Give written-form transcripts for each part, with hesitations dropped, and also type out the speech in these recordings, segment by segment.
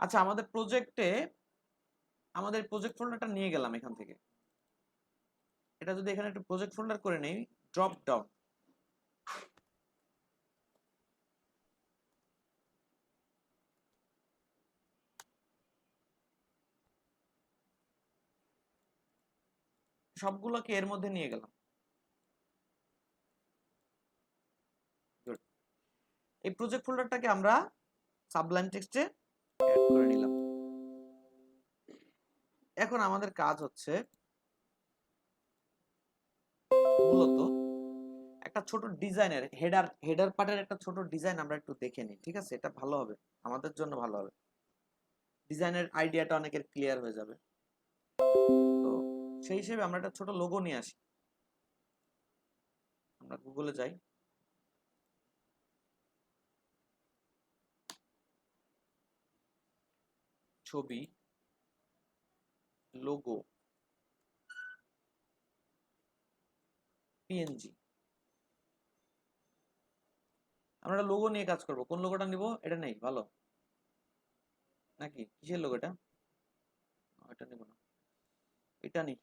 আচ্ছা, আমাদের প্রজেক্ট ফোল্ডারটা নিয়ে গেলাম এখান থেকে। এটা যদি এখানে একটু প্রজেক্ট ফোল্ডার করে নেই, ড্রপ ডাউন, সবগুলোকে এর মধ্যে নিয়ে গেলাম। Good. এই প্রজেক্ট ফোল্ডারটাকে আমরা সাবলাইম টেক্সটে অ্যাড করে নিলাম। এখন আমাদের কাজ হচ্ছে মূলত একটা ছোট ডিজাইনের হেডার পার্টের একটা ছোট ডিজাইন আমরা একটু দেখে নিই, ঠিক আছে? এটা ভালো হবে, আমাদের জন্য ভালো হবে। ডিজাইনের আইডিয়াটা অনেকের ক্লিয়ার হয়ে যাবে। তো সেই হিসেবে আমরা একটা ছোট লোগো নিয়ে আসি। আমরা গুগলে যাই, ছবি, লোগো, পিএনজি। আমরা একটা লোগো নিয়ে কাজ করব। কোন লোগোটা নিব? এটা নেই ভালো নাকি? কিসের লোগো এটা? এটা নিব না, এটা নি।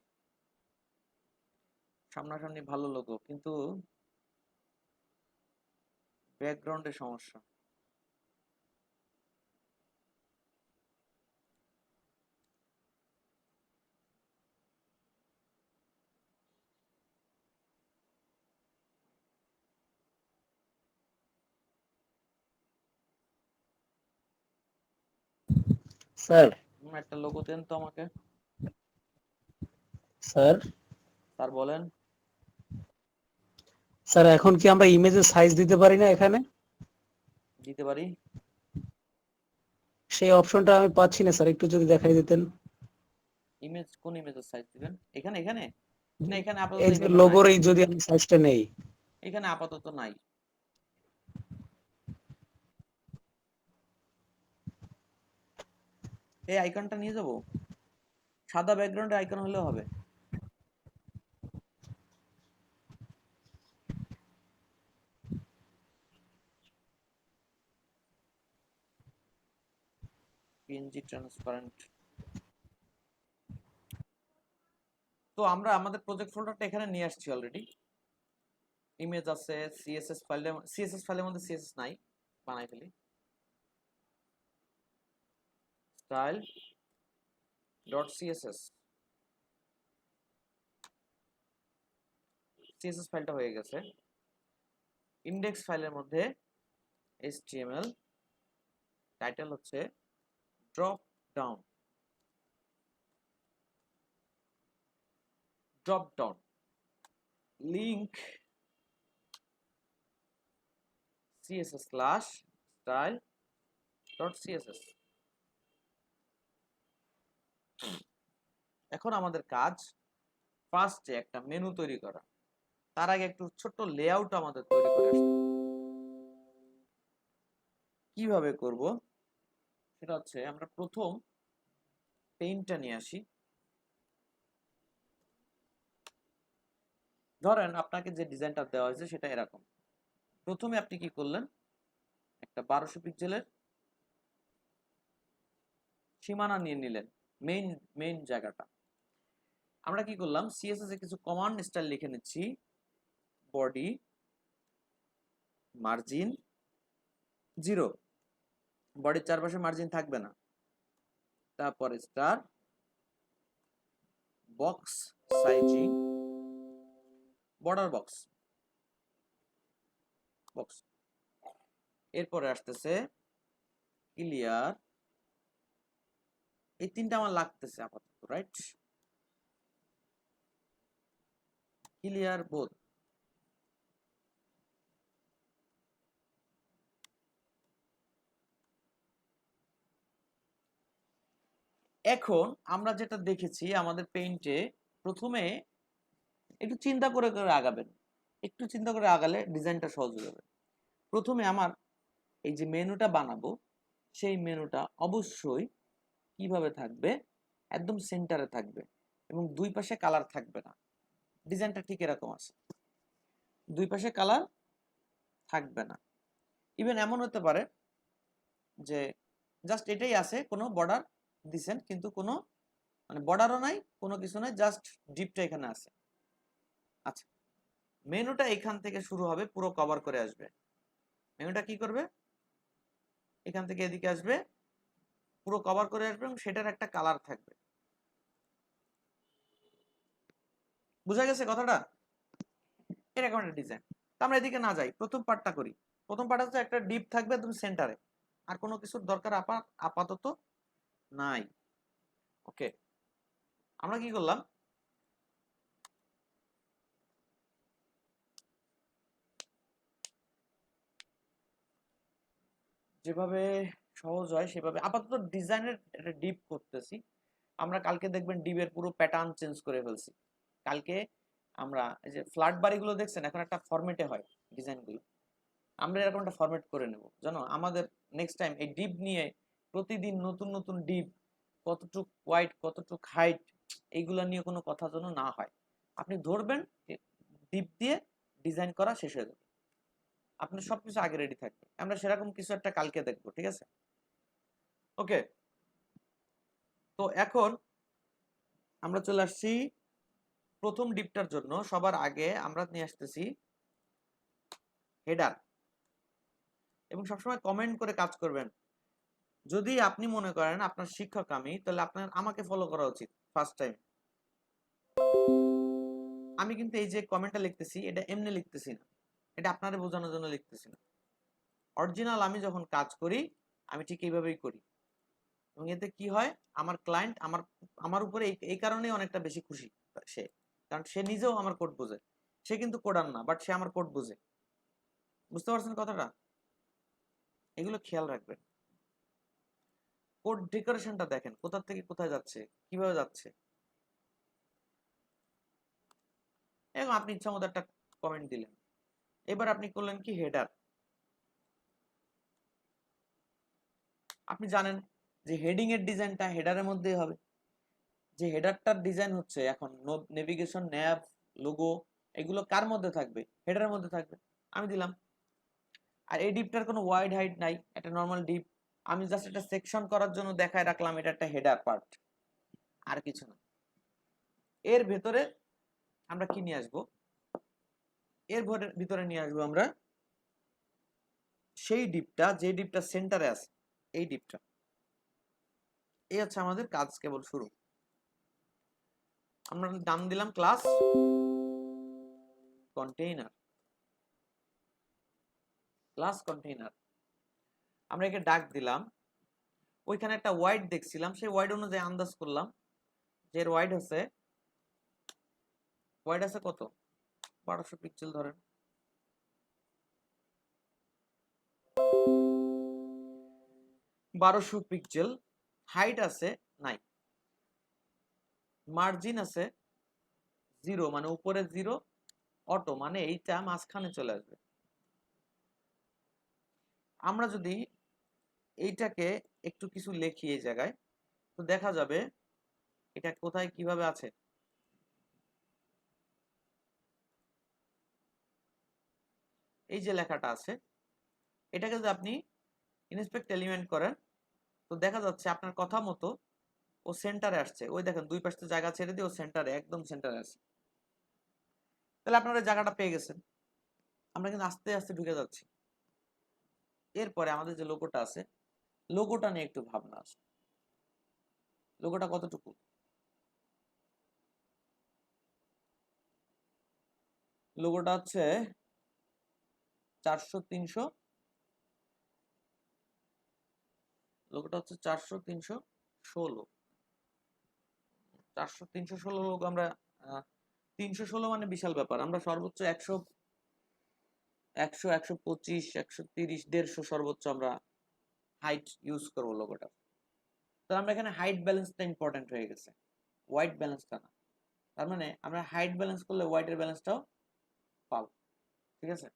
সামনাসামনি ভালো লোগো, কিন্তু ব্যাকগ্রাউন্ডের সমস্যা। স্যার একটা লোগো দেন তো আমাকে। স্যার স্যার বলেন। স্যার এখন কি আমরা ইমেজের সাইজ দিতে পারি না এখানে? দিতে পারি। সেই অপশনটা আমি পাচ্ছি না স্যার, একটু যদি দেখাই দিতেন। ইমেজ, কোন ইমেজের সাইজ দিবেন? এখানে এখানে না, এখানে আপাতত এই যে এইভাবে নাই। লোগোর এই যদি আমি সাইজটা নেই। এখানে আপাতত নাই। এই আইকনটা নিয়ে যাব, সাদা ব্যাকগ্রাউন্ডের আইকন হলেও হবে। PNG transparent. তো আমরা আমাদের প্রজেক্ট ফোল্ডারটা এখানে নিয়ে আসছি অলরেডি। ইমেজ আছে, সিএসএস ফাইলের মধ্যে সিএসএস নাই, বানাই ফেলি। স্টাইল ডট সিএসএস, সিএসএস ফাইলটা হয়ে গেছে। ইন্ডেক্স ফাইলের মধ্যে এইচটিএমএল, টাইটেল হচ্ছে drop down, link css class style dot CSS. এখন আমাদের কাজ ফার্স্টে একটা মেনু তৈরি করা। তার আগে একটু ছোট্ট লেআউট আমাদের তৈরি করে আসতে হবে। কিভাবে করব সেটা হচ্ছে, আমরা প্রথম পেইন্টটা নিয়ে আসি। ধরেন আপনাকে যে ডিজাইনটা দেওয়া হয়েছে সেটা এরকম। প্রথমে আপনি কি করলেন, একটা 1200 পিক্সেলের সীমানা নিয়ে নিলেন, মেইন মেইন জায়গাটা। আমরা কি করলাম, সিএসএস এ কিছু কমান্ড স্টাইল লিখে নিচ্ছি। বডি মার্জিন 0, বডির চারপাশে মার্জিন থাকবে না। তারপরে star, box sizing, border box, এরপরে আসতেছে ক্লিয়ার। এই তিনটা আমার লাগতেছে আপাতত, রাইট? Clear both. এখন আমরা যেটা দেখেছি আমাদের পেইন্টে, প্রথমে একটু চিন্তা করে করে আগাবেন। একটু চিন্তা করে আগালে ডিজাইনটা সহজ হয়ে যাবে। প্রথমে আমার এই যে মেনুটা বানাবো, সেই মেনুটা অবশ্যই কিভাবে থাকবে, একদম সেন্টারে থাকবে এবং দুই পাশে কালার থাকবে না। ডিজাইনটা ঠিক এরকম আছে, দুই পাশে কালার থাকবে না। ইভেন এমন হতে পারে যে জাস্ট এটাই আছে, কোনো বর্ডার দিছেন কিন্তু কোনো মানে বর্ডারও নাই, কোনো কিছু নাই, জাস্ট ডিপটা এখানে আছে। আচ্ছা, মেনুটা এখান থেকে শুরু হবে, পুরো কভার করে আসবে। মেনুটা কি করবে, এখান থেকে এদিকে আসবে, পুরো কভার করে আসবে এবং সেটার একটা কালার থাকবে। বুঝা গেছে কথাটা? এরকম একটা ডিজাইন। তো আমরা এদিকে না যাই, প্রথম পার্টটা করি। প্রথম পার্ট হচ্ছে একটা ডিপ থাকবে একদম সেন্টারে, আর কোনো কিছুর দরকার আপাতত নাই। ওকে, আমরা কি করলাম, যেভাবে সহজ হয় সেভাবে আপাতত ডিজাইনের একটা ডিপ করতেছি। আমরা কালকে দেখবেন ডিপের পুরো প্যাটার্ন চেঞ্জ করে ফেলছি। কালকে আমরা এই যে ফ্ল্যাট বাড়িগুলো দেখছেন এখন একটা ফরম্যাটে হয় ডিজাইনগুলো, আমরা এরকম একটা ফরম্যাট করে নেব জানো। আমাদের নেক্সট টাইম এই ডিপ নিয়ে প্রতিদিন নতুন নতুন ডিপ, কতটুক ওয়াইড কতটুক হাইট, এইগুলা নিয়ে কোনো কথা যেন না হয়। আপনি ধরবেন, ডিপ দিয়ে ডিজাইন করা শেষ হয়ে যাবে, আপনার সবকিছু আগে রেডি থাকবে। আমরা সেরকম কিছু একটা কালকে দেখবো, ঠিক আছে? ওকে, তো এখন আমরা চলে আসছি প্রথম ডিপটার জন্য। সবার আগে আমরা নিয়ে আসতেছি হেডার, এবং সবসময় কমেন্ট করে কাজ করবেন। যদি আপনি মনে করেন আপনার শিক্ষক আমি, তাহলে আপনার আমাকে ফলো করা উচিত ফার্স্ট টাইম। আমি কিন্তু এই যে কমেন্টটা লিখতেছি এটা এমনি লিখতেছি না, এটা আপনারে বোঝানোর জন্য লিখতেছি না। অরিজিনাল আমি যখন কাজ করি আমি ঠিক এইভাবেই করি, এবং এতে কি হয়, আমার ক্লায়েন্ট আমার আমার উপরে এই কারণেই অনেকটা বেশি খুশি সে, কারণ সে নিজেও আমার কোড বোঝে। সে কিন্তু কোডার না, বাট সে আমার কোড বোঝে। বুঝতে পারছেন কথাটা? এগুলো খেয়াল রাখবেন। কোড ডেকোরেশনটা দেখেন কোথা থেকে কোথায় যাচ্ছে, কিভাবে যাচ্ছে। এবং আপনি ইচ্ছা মতো একটা কমেন্ট দিলেন, এবার আপনি করলেন কি হেডার। আপনি জানেন যে হেডিং এর ডিজাইনটা হেডারের মধ্যেই হবে। যে হেডারটার ডিজাইন হচ্ছে এখন নেভিগেশন, ন্যাভ, লোগো, এগুলো কার মধ্যে থাকবে, হেডারের মধ্যে থাকবে। আমি দিলাম। আর এই ডিপটার কোনো ওয়াইড হাইট নাই, একটা নর্মাল ডিপ। আমি জাস্ট একটা সেকশন করার জন্য দেখায় রাখলাম এটা একটা হেডার পার্ট, আর কিছু না। এর ভেতরে আমরা কি নিয়ে আসবো, এর ভিতরে নিয়ে আসবো আমরা সেই ডিপটা, যে ডিপটা সেন্টারে আছে, এই ডিপটা। এই হচ্ছে আমাদের কাজ কেবল শুরু। আমরা নাম দিলাম ক্লাস কন্টেইনার, ক্লাস কন্টেইনার। আমরা একে ডাক দিলাম। ওইখানে একটা ওয়াইড দেখছিলাম, সেই ওয়াইড অনুযায়ী আন্দাজ করলাম যে এর ওয়াইড আছে কত, 1200 পিক্সেল ধরেন। 1200 পিক্সেল। হাইট আছে নাই, মার্জিন আছে 0, মানে উপরে 0, অটো মানে এইটা মাঝখানে চলে আসবে। আমরা যদি এইটাকে একটু কিছু লিখি এই জায়গায়, তো দেখা যাবে এটা কোথায় কিভাবে আছে। এই যে লেখাটা আছে, এটাকে যদি আপনি ইন্সপেক্ট এলিমেন্ট করেন, তো দেখা যাচ্ছে আপনার কথা মতো ও সেন্টারে আসছে। ওই দেখেন দুই পাশে জায়গা ছেড়ে দিয়ে ও সেন্টারে, একদম সেন্টারে আছে। তাহলে আপনারা জায়গাটা পেয়ে গেছেন। আমরা কিন্তু আস্তে আস্তে ঢুকে যাচ্ছি। এরপরে আমাদের যে লোগোটা আছে, লোগোটা নিয়ে একটু ভাবনা আছে। লোগোটা কতটুকু, লোগোটা হচ্ছে 400-300, লোগোটা হচ্ছে 400-316, 400-316 লোগো আমরা 316 মানে বিশাল ব্যাপার। আমরা সর্বোচ্চ 100, 100, 125, 130, 150 সর্বোচ্চ আমরা হাইট ইউজ করবো লোগোটা। তো আমরা এখানে হাইট ব্যালেন্সটা ইম্পর্টেন্ট হয়ে গেছে, হোয়াইট ব্যালেন্সটা না। তার মানে আমরা হাইট ব্যালেন্স করলে হোয়াইটের ব্যালেন্সটাও পাবো, ঠিক আছে?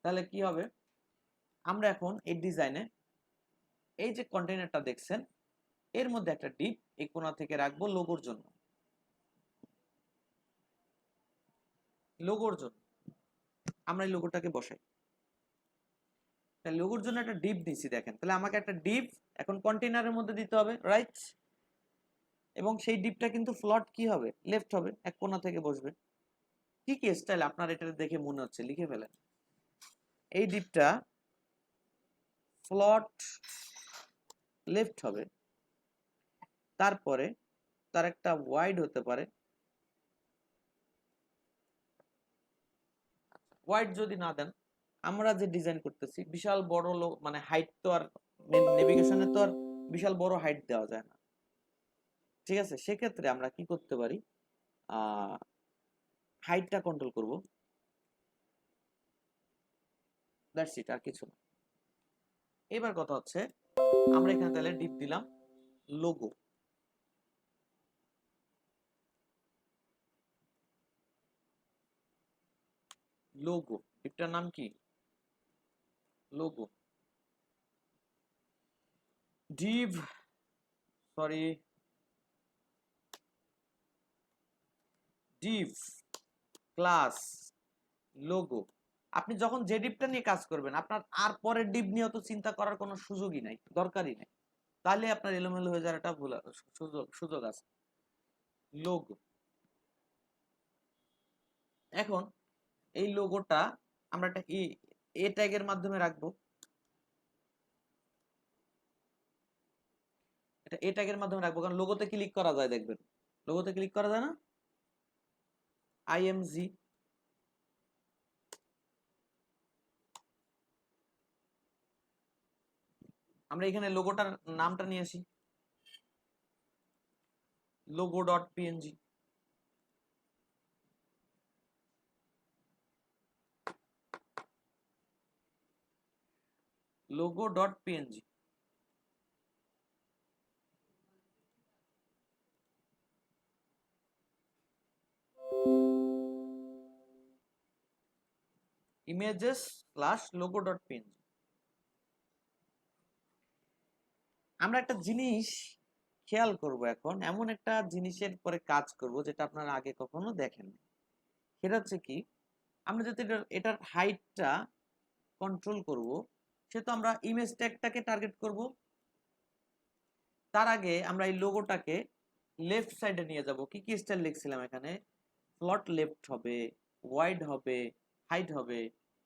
তাহলে কি হবে, আমরা এখন এই ডিজাইনে এই যে কন্টেইনারটা দেখছেন, এর মধ্যে একটা ডিপ এই কোণা থেকে রাখবো লোগোর জন্য। লোগোর জন্য আমরা এই লোগোটাকে বসাই। তাহলে লোগোর জন্য একটা ডিপ দিছি দেখেন, তাহলে আমাকে একটা ডিপ এখন কন্টেইনারের মধ্যে দিতে হবে, রাইট? এবং সেই ডিপটা কিন্তু ফ্লট কি হবে, লেফট হবে, এক কোণা থেকে বসবে। কি কি স্টাইল আপনার এটা দেখে মনে হচ্ছে, লিখে ফেলেন। এই ডিপটা ফ্লট লেফট হবে, তারপরে তার একটা ওয়াইড হতে পারে, ওয়াইড যদি না দেন, আমরা যে ডিজাইন করতেছি বিশাল বড় মানে হাইট তো আর নেভিগেশনে তো আর বিশাল বড় হাইট দেওয়া যায় না, ঠিক আছে? সেক্ষেত্রে আমরা কি করতে পারি, হাইটটা কন্ট্রোল করব, দ্যাটস ইট, আর কিছু না। এবার কথা হচ্ছে আমরা এখানে তাহলে ডিপ দিলাম লোগো, লোগো ডিপটার নাম কি, logo Depp, sorry Depp class logo. আপনি যখন যে ডিপটা নিয়ে কাজ করবেন আপনার আর পরের ডিপ নিয়ে তো চিন্তা করার কোনো সুযোগই নাই, দরকারই নাই, তাহলে আপনার এলোমেলো হয়ে যাওয়ার একটা ভুল সুযোগ আছে। লোগো, এখন এই লোগোটা আমরা একটা এ ট্যাগের মাধ্যমে রাখবো, এটা এ ট্যাগের মাধ্যমে রাখবো, কারণ লোগোতে ক্লিক করা যায়, দেখবেন লোগোতে ক্লিক করা যায় না, আইএমজি, আমরা এখানে লোগোটার নামটা নিয়ে আসি, logo dot PNG, logo dot PNG. Images slash logo dot PNG. আমরা একটা জিনিস খেয়াল করব, এখন এমন একটা জিনিসের পরে কাজ করব যেটা আপনারা আগে কখনো দেখেন, সেটা হচ্ছে কি, আমরা যদি এটার হাইটটা কন্ট্রোল করব, সে তো আমরা ইমেজ ট্যাগটাকে টার্গেট করব, তার আগে আমরা এই লোগোটাকে লেফট সাইডে নিয়ে যাব। কি কি স্টাইল লিখছিলাম এখানে, ফ্লট লেফট হবে, ওয়াইড হবে, হাইট হবে,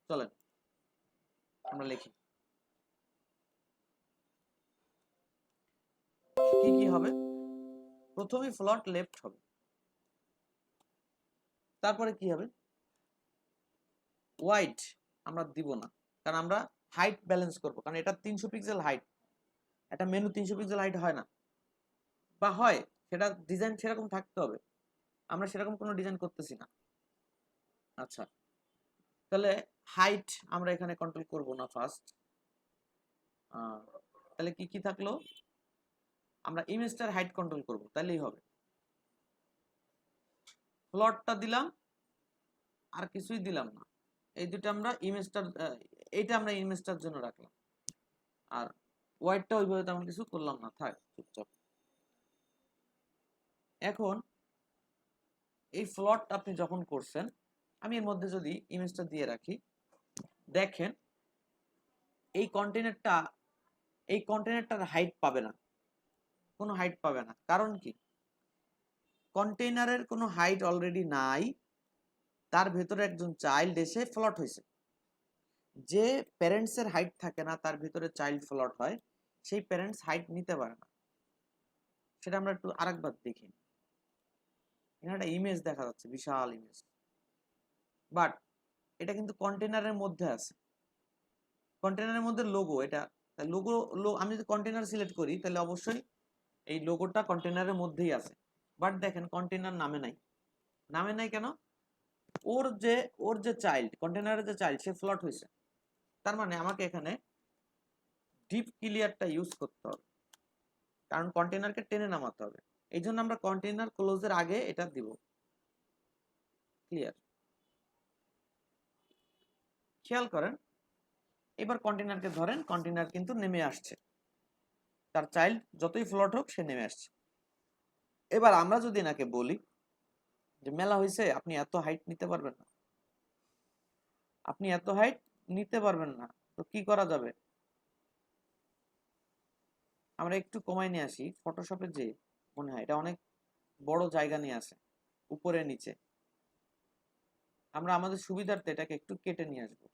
চলেন আমরা লিখি কি কি হবে। প্রথমে ফ্লট লেফট হবে, তারপরে কি হবে, ওয়াইড আমরা দিব না, কারণ আমরা হাইট ব্যালেন্স করব, কারণ এটা 300 পিক্সেল হাইট, একটা মেনু 300 পিক্সেল হাইট হয় না, বা হয় সেটা ডিজাইন সেরকম থাকতে হবে, আমরা সেরকম কোনো ডিজাইন করতেছি না। আচ্ছা, তাহলে হাইট আমরা এখানে কন্ট্রোল করব না ফার্স্ট, তাহলে কি কি থাকলো, আমরা ইমেজটার হাইট কন্ট্রোল করব, তাহলেই হবে। প্লটটা দিলাম, আর কিছুই দিলাম না, এই দুটো আমরা ইমেজটার, এইটা আমরা ইমেজটার জন্য রাখলাম, আর ওয়াইডটা ওইভাবে তেমন কিছু করলাম না, থাক চুপচাপ। এখন এই প্লট আপনি যখন করছেন, আমি এর মধ্যে যদি ইমেজটা দিয়ে রাখি, দেখেন এই কন্টেনারটার হাইট পাবে না, কোনো হাইট পাবে না, কারণ কি, কন্টেইনারের কোনো হাইট অলরেডি নাই, তার ভেতরে একজন চাইল্ড এসে ফ্লট হয়েছে, যে প্যারেন্টসের হাইট থাকে না তার ভিতরে চাইল্ড ফ্লট হয়, সেই প্যারেন্টস হাইট নিতে পারে না, সেটা আমরা একটু আরেকবার দেখি। এখানে একটা ইমেজ দেখা যাচ্ছে, বিশাল ইমেজ, বাট এটা কিন্তু কন্টেনারের মধ্যে আছে, কন্টেনারের মধ্যে লোগো, এটা লোগো, আমি যদি কন্টেনার সিলেক্ট করি তাহলে অবশ্যই এই লোগোটা কন্টেনারের মধ্যেই আছে, বাট দেখেন কন্টেনার নামে নাই, নামে নাই কেন, ওর যে চাইল্ড, কন্টেনারের যে চাইল্ড, সে ফ্লট হয়েছে, তার মানে আমাকে এখানে ডিপ ক্লিয়ারটা ইউজ করতে হবে, কারণ কন্টেনারকে টেনে নামাতে হবে, এই জন্য আমরা কন্টেনার ক্লোজের আগে এটা দিব, ক্লিয়ার। খেয়াল করেন, এবার কন্টেনারকে ধরেন, কন্টেনার কিন্তু নেমে আসছে, তার চাইল্ড যতই ফ্লট হোক সে নেমে আসছে। এবার আমরা যদি এনাকে বলি যে মেলা হয়েছে, আপনি এত হাইট নিতে পারবেন না, আপনি এত হাইট নিতে পারবেন না, তো কি করা যাবে, আমরা একটু কমাই নিয়ে আসি ফটোশপে, যে মনে হয় এটা অনেক বড় জায়গা নিয়ে আসে উপরে নিচে, আমরা আমাদের সুবিধার্থে এটাকে একটু কেটে নিয়ে আসবো।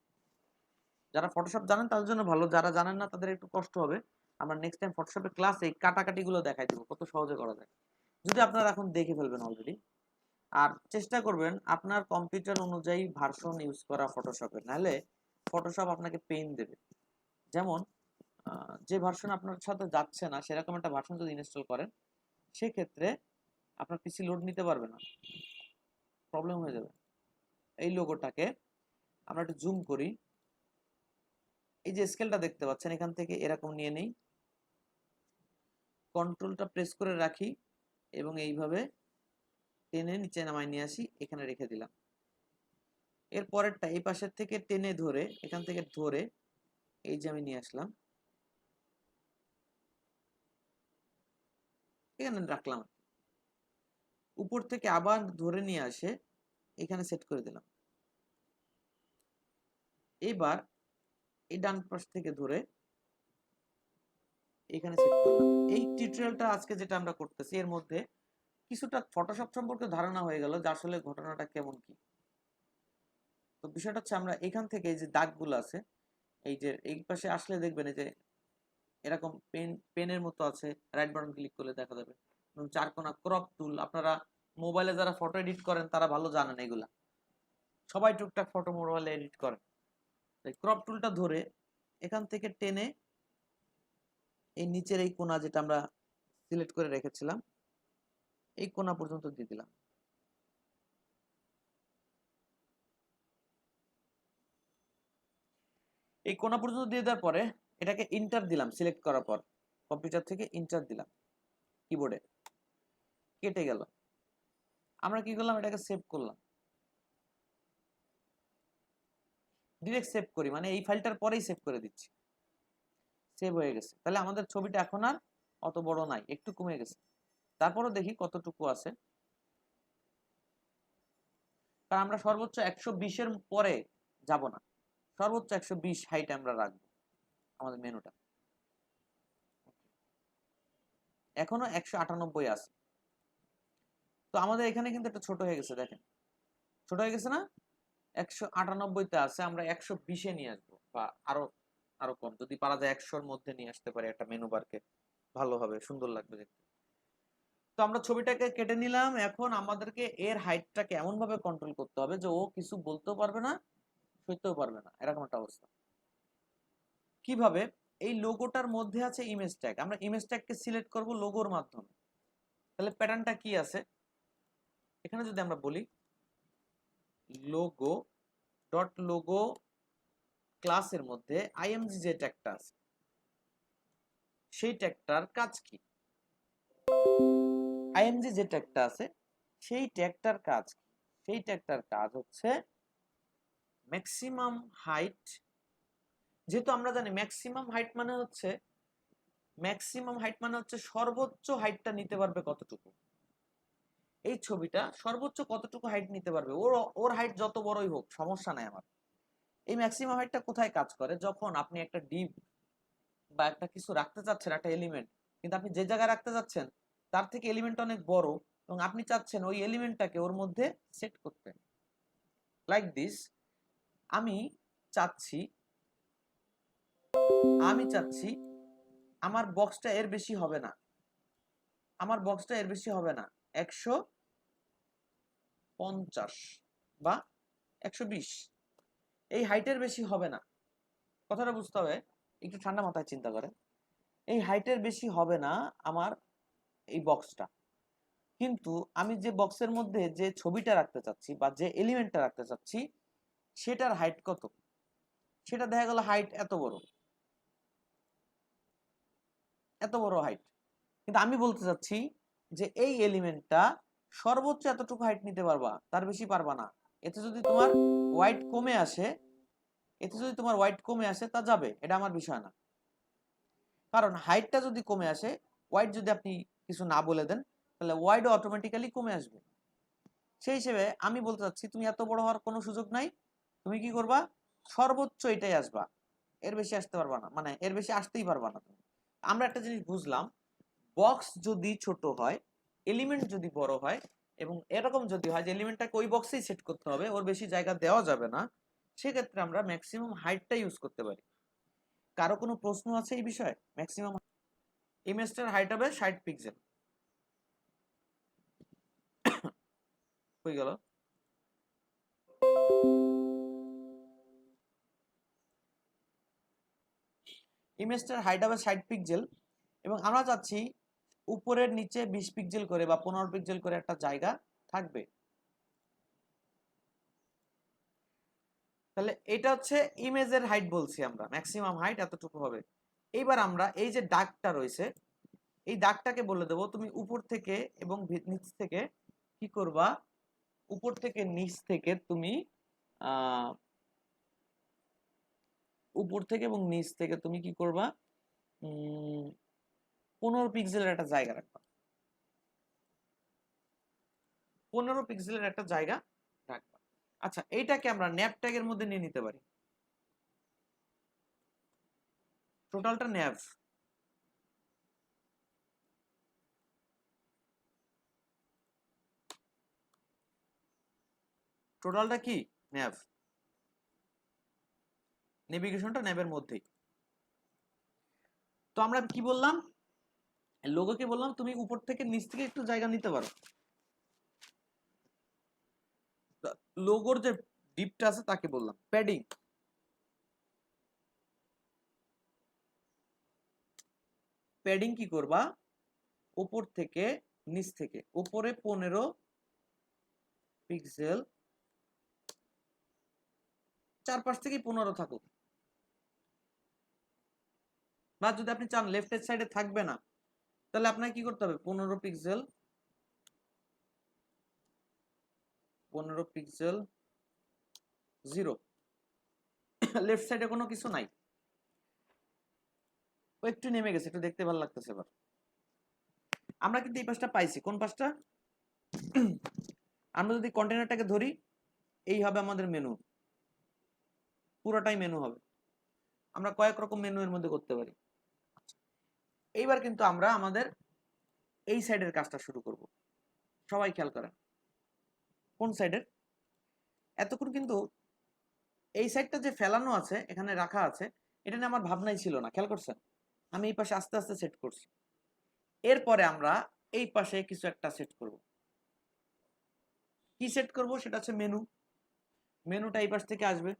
যারা ফটোশপ জানেন তাদের জন্য ভালো, যারা জানেন না তাদের একটু কষ্ট হবে। আমরা নেক্সট টাইম ফটোশপের ক্লাসে এই কাটাকাটি গুলো দেখাই দেবো কত সহজে করা যায়, যদি আপনারা এখন দেখে ফেলবেন অলরেডি। আর চেষ্টা করবেন আপনার কম্পিউটার অনুযায়ী ভার্সন ইউজ করা ফটোশপের, নাহলে ফটোশপ আপনাকে পেইন দেবে। যেমন যে ভার্সন আপনার সাথে যাচ্ছে না সেরকম একটা ভার্সন যদি ইনস্টল করেন, সেক্ষেত্রে আপনার পিসি লোড নিতে পারবে না, প্রবলেম হয়ে যাবে। এই লোগোটাকে আমরা একটু জুম করি, এই যে স্কেলটা দেখতে পাচ্ছেন এখান থেকে এরকম নিয়ে নেই, কন্ট্রোলটা প্রেস করে রাখি এবং এইভাবে টেনে নিচে নামায় নিয়ে আসি, এখানে রেখে দিলাম। এর পরেরটা এই পাশের থেকে টেনে ধরে, এখান থেকে ধরে এই যে আমি নিয়ে আসলাম, এখানে রাখলাম, উপর থেকে আবার ধরে নিয়ে আসে এখানে সেট করে দিলাম। এবার এই ডান পাশ থেকে ধরে এখানে সেট করলাম। এই টিউটোরিয়ালটা আজকে যেটা আমরা করতেছি এর মধ্যে কিছুটা ফটোশপ সম্পর্কে ধারণা হয়ে গেল যে আসলে ঘটনাটা কেমন কি। তো বিষয়টা হচ্ছে আমরা এখান থেকে এই যে দাগগুলো আছে, এই যে এই পাশে আসলে দেখবেন এই যে এরকম পেনের মতো আছে, রাইট বাটন ক্লিক করলে দেখা যাবে, এবং চারকোনা ক্রপ টুল, আপনারা মোবাইলে যারা ফটো এডিট করেন তারা ভালো জানেন এগুলা, সবাই টুকটাক ফটো মোবাইলে এডিট করেন। ক্রপ টুলটা ধরে এখান থেকে টেনে এই নিচের এই কোণা যেটা আমরা সিলেক্ট করে রেখেছিলাম এই কোণা পর্যন্ত দিয়ে দিলাম। এই কোণা পর্যন্ত দিয়ে দেওয়ার পরে এটাকে ইন্টার দিলাম, সিলেক্ট করার পর কম্পিউটার থেকে ইন্টার দিলাম কিবোর্ডে, কেটে গেল। আমরা কি করলাম, এটাকে সেভ করলাম, ডিরেক্ট সেভ করি, মানে এই ফাইলটার পরেই সেভ করে দিচ্ছি, সেভ হয়ে গেছে। তাহলে আমাদের ছবিটা এখন আর অত বড় নাই, একটু কমে গেছে। তারপরও দেখি কতটুকু আছে, কারণ আমরা সর্বোচ্চ 120-এর পরে যাব না, সর্বোচ্চ 120 হাইট আমরা রাখবো আমাদের মেনুটা। এখনো 198 আছে, তো আমাদের এখানে কিন্তু একটা ছোট হয়ে গেছে, দেখেন ছোট হয়ে গেছে না, 198-তে আছে, আমরা 120-এ নিয়ে আসবো, বা আরো আরো কম যদি পারা যায় 100-এর মধ্যে নিয়ে আসতে পারি একটা মেনু বারকে, ভালো হবে, সুন্দর লাগবে দেখতে। তো আমরা ছবিটাকে কেটে নিলাম, এখন আমাদেরকে এর হাইটটাকে এমন ভাবে কন্ট্রোল করতে হবে যে ও কিছু বলতেও পারবে না, সইতেও পারবে না, এরকম একটা অবস্থা। কিভাবে, এই লোগোটার মধ্যে আছে ইমেজ ট্যাগ, আমরা ইমেজ ট্যাগকে সিলেক্ট করব লোগোর মাধ্যমে। তাহলে প্যাটার্নটা কি আছে, এখানে যদি আমরা বলি লোগো ডট লোগো ক্লাসের মধ্যে আইএমজি যে ট্যাগটা আছে সেই ট্যাগটার কাজ কি, আইএমজি যে ট্যাগটা আছে সেই ট্যাগটার কাজ কি, সেই ট্যাগটার কাজ হচ্ছে ম্যাক্সিমাম হাইট। যেহেতু আমরা জানি ম্যাক্সিমাম হাইট মানে হচ্ছে, ম্যাক্সিমাম হাইট মানে হচ্ছে সর্বোচ্চ হাইটটা নিতে পারবে কতটুকু, এই ছবিটা সর্বোচ্চ কতটুকু হাইট নিতে পারবে, ওর ওর হাইট যত বড়ই হোক সমস্যা নাই আমার। এই ম্যাক্সিমাম হাইটটা কোথায় কাজ করে, যখন আপনি একটা ডিপ বা একটা কিছু রাখতে চাচ্ছেন, একটা এলিমেন্ট, কিন্তু আপনি যে জায়গায় রাখতে যাচ্ছেন তার থেকে এলিমেন্ট অনেক বড়, এবং আপনি চাচ্ছেন ওই এলিমেন্টটাকে ওর মধ্যে সেট করতে, লাইক দিস। আমি চাচ্ছি আমি চাচ্ছি আমার বক্সটা এর বেশি হবে না, আমার বক্সটা এর বেশি হবে না 150 বা 120, এই হাইটের বেশি হবে না। কথাটা বুঝতে হবে, একটু ঠান্ডা মাথায় চিন্তা করেন, এই হাইটের বেশি হবে না আমার এই বক্সটা, কিন্তু আমি যে বক্সের মধ্যে যে ছবিটা রাখতে চাচ্ছি বা যে এলিমেন্টটা রাখতে চাচ্ছি সেটার হাইট কত, সেটা দেখা গেল হাইট এত বড়, এত বড় হাইট, কিন্তু আমি বলতে চাচ্ছি যে এই এলিমেন্টটা সর্বোচ্চ এতটুকু হাইট নিতে পারবা, তার বেশি পারবা না। এতে যদি তোমার ওয়াইড কমে আসে, এতে যদি তোমার ওয়াইড কমে আসে তা যাবে, এটা আমার বিষয় না, কারণ হাইটটা যদি কমে আসে, ওয়াইড যদি আপনি কিছু না বলে দেন তাহলে ওয়াইডও অটোমেটিক্যালি কমে আসবে। সেই হিসেবে আমি বলতে চাচ্ছি তুমি এত বড় হওয়ার কোনো সুযোগ নাই, তুমি কি করবা, সর্বোচ্চ এটাই আসবা, এর বেশি আসতে পারবা না, মানে এর বেশি আসতেই পারবা না তুমি। আমরা একটা জিনিস বুঝলাম, বক্স যদি ছোট হয়, এলিমেন্ট যদি বড় হয়, এবং এরকম যদি হয় যে এলিমেন্টটাকে ওই বক্সেই সেট করতে হবে, ওর বেশি জায়গা দেওয়া যাবে না, সেক্ষেত্রে আমরা ম্যাক্সিমাম হাইটটা ইউজ করতে পারি। কারো কোনো প্রশ্ন আছে এই বিষয়ে? ম্যাক্সিমাম ইমেজটার হাইট হবে 60 পিক্সেল। হয়ে গেল। ইমেজটার হাইট হবে 60 পিক্সেল, এবং আমরা চাচ্ছি উপরের নিচে 20 পিক্সেল করে বা 15 পিক্সেল করে একটা জায়গা থাকবে। তাহলে এটা হচ্ছে ইমেজের হাইট বলছি আমরা, ম্যাক্সিমাম হাইট এতটুকু হবে। এইবার আমরা এই যে দাগটা রয়েছে, এই দাগটাকে বলে দেবো তুমি উপর থেকে এবং নিচ থেকে কি করবা, উপর থেকে নিচ থেকে তুমি উপর থেকে এবং নিচ থেকে তুমি কি করবা, 15 পিক্সেলের একটা জায়গা রাখবা, 15 পিক্সেলের একটা জায়গা রাখবা। আচ্ছা, এইটাকে আমরা ন্যাপ ট্যাগের মধ্যে নিয়ে নিতে পারি, টোটালটা ন্যাভ। টোটালটা কি ন্যাভ, নেভিগেশনটা ন্যাভের মধ্যেই। তো আমরা কি বললাম, লোগোকে বললাম তুমি উপর থেকে নিচ থেকে একটু জায়গা নিতে পারো। লোগোর যে ডিপটা আছে তাকে বললাম প্যাডিং। প্যাডিং কি করবা, উপর থেকে নিচ থেকে, উপরে 15 পিক্সেল, চারপাশ থেকে 15 থাকুক, বা যদি আপনি চান লেফটের সাইডে থাকবে না, তাহলে আপনাকে কি করতে হবে, 15 পিক্সেল, 15 পিক্সেল 0, লেফট সাইডে কোনো কিছু নাই, ও একটু নেমে গেছে, একটু দেখতে ভালো লাগতেছে। এবার আমরা কিন্তু এই পাশটা পাইছি, কোন পাশটা, আমরা যদি কন্টেনারটাকে ধরি, এই হবে আমাদের মেনু, পুরোটাই মেনু হবে। আমরা কয়েক রকম মেনু এর মধ্যে করতে পারি। এইবার কিন্তু আমরা আমাদের এই সাইডের কাজটা শুরু করব। সবাই খেয়াল করেন, কোন সাইডের, এতক্ষণ কিন্তু এই সাইডটা যে ফেলানো আছে এখানে রাখা আছে, এটা নিয়ে আমার ভাবনাই ছিল না, খেয়াল করছেন, আমি এই পাশে আস্তে আস্তে সেট করছি। এরপরে আমরা এই পাশে কিছু একটা সেট করব। কি সেট করব, সেটা হচ্ছে মেনু। মেনুটা এই পাশ থেকে আসবে,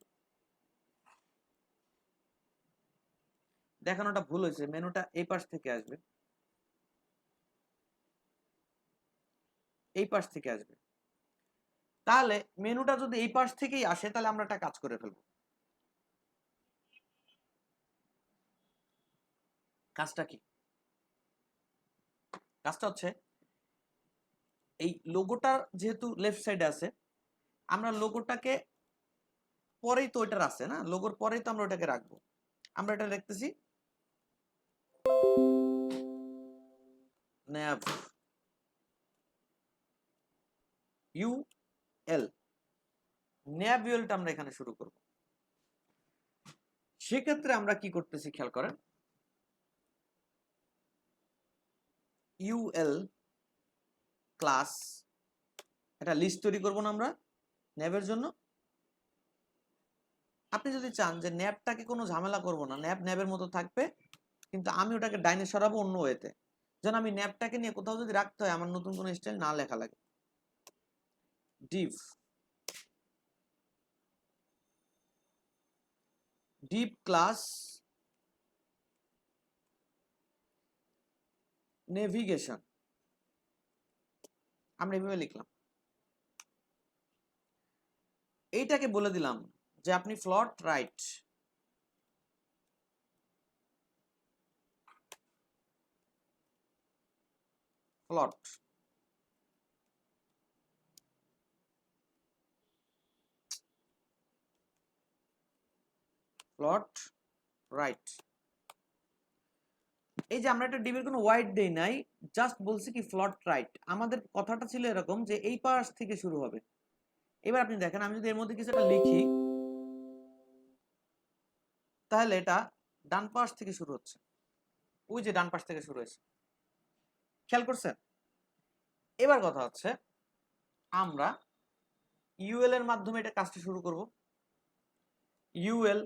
দেখানোটা ভুল হয়েছে, মেনুটা এই পাশ থেকে আসবে, এই পাশ থেকে আসবে। তাহলে মেনুটা যদি এই পাশ থেকেই আসে, তাহলে আমরা একটা কাজ করে ফেলবো। কাজটা কি, কাজটা হচ্ছে এই লোগোটা যেহেতু লেফট সাইডে আছে, আমরা লোগোটাকে পরেই তো ওইটার আছে না, লোগোর পরেই তো আমরা ওটাকে রাখবো। আমরা এটা লিখতেছি nav UL, nav ULটা আমরা এখানে শুরু করব। সেক্ষেত্রে আমরা কি করতেছি খেয়াল করেন, UL ক্লাস একটা লিস্ট তৈরি করব না আমরা ন্যাবের জন্য। আপনি যদি চান যে ন্যাবটাকে কোনো ঝামেলা করব না, ন্যাব ন্যাবের মতো থাকবে, কিন্তু আমি ওটাকে ডাইনে সরাবো অন্য ওয়েতে, যেন আমি ন্যাবটাকে নিয়ে কোথাও যদি রাখতে হয় আমার নতুন কোনো স্টাইল না লেখা লাগে। ডিপ ক্লাস নেভিগেশন, আমরা এভাবে লিখলাম। এইটাকে বলে দিলাম যে আপনি ফ্লট রাইট, ফ্লট ফ্লট রাইট। এই যে আমরা একটা ডিবের কোনো ওয়াইড দেই নাই, জাস্ট বলছি কি ফ্লট রাইট। আমাদের কথাটা ছিল এরকম যে এই পাশ থেকে শুরু হবে। এবার আপনি দেখেন, আমি যদি এর মধ্যে কিছু একটা লিখি, তাহলে এটা ডান পাশ থেকে শুরু হচ্ছে, ওই যে ডান পাশ থেকে শুরু হয়েছে, খেয়াল করছেন? এবার কথা হচ্ছে আমরা ইউএল এর মাধ্যমে এটা কাজটা শুরু করব। ইউএল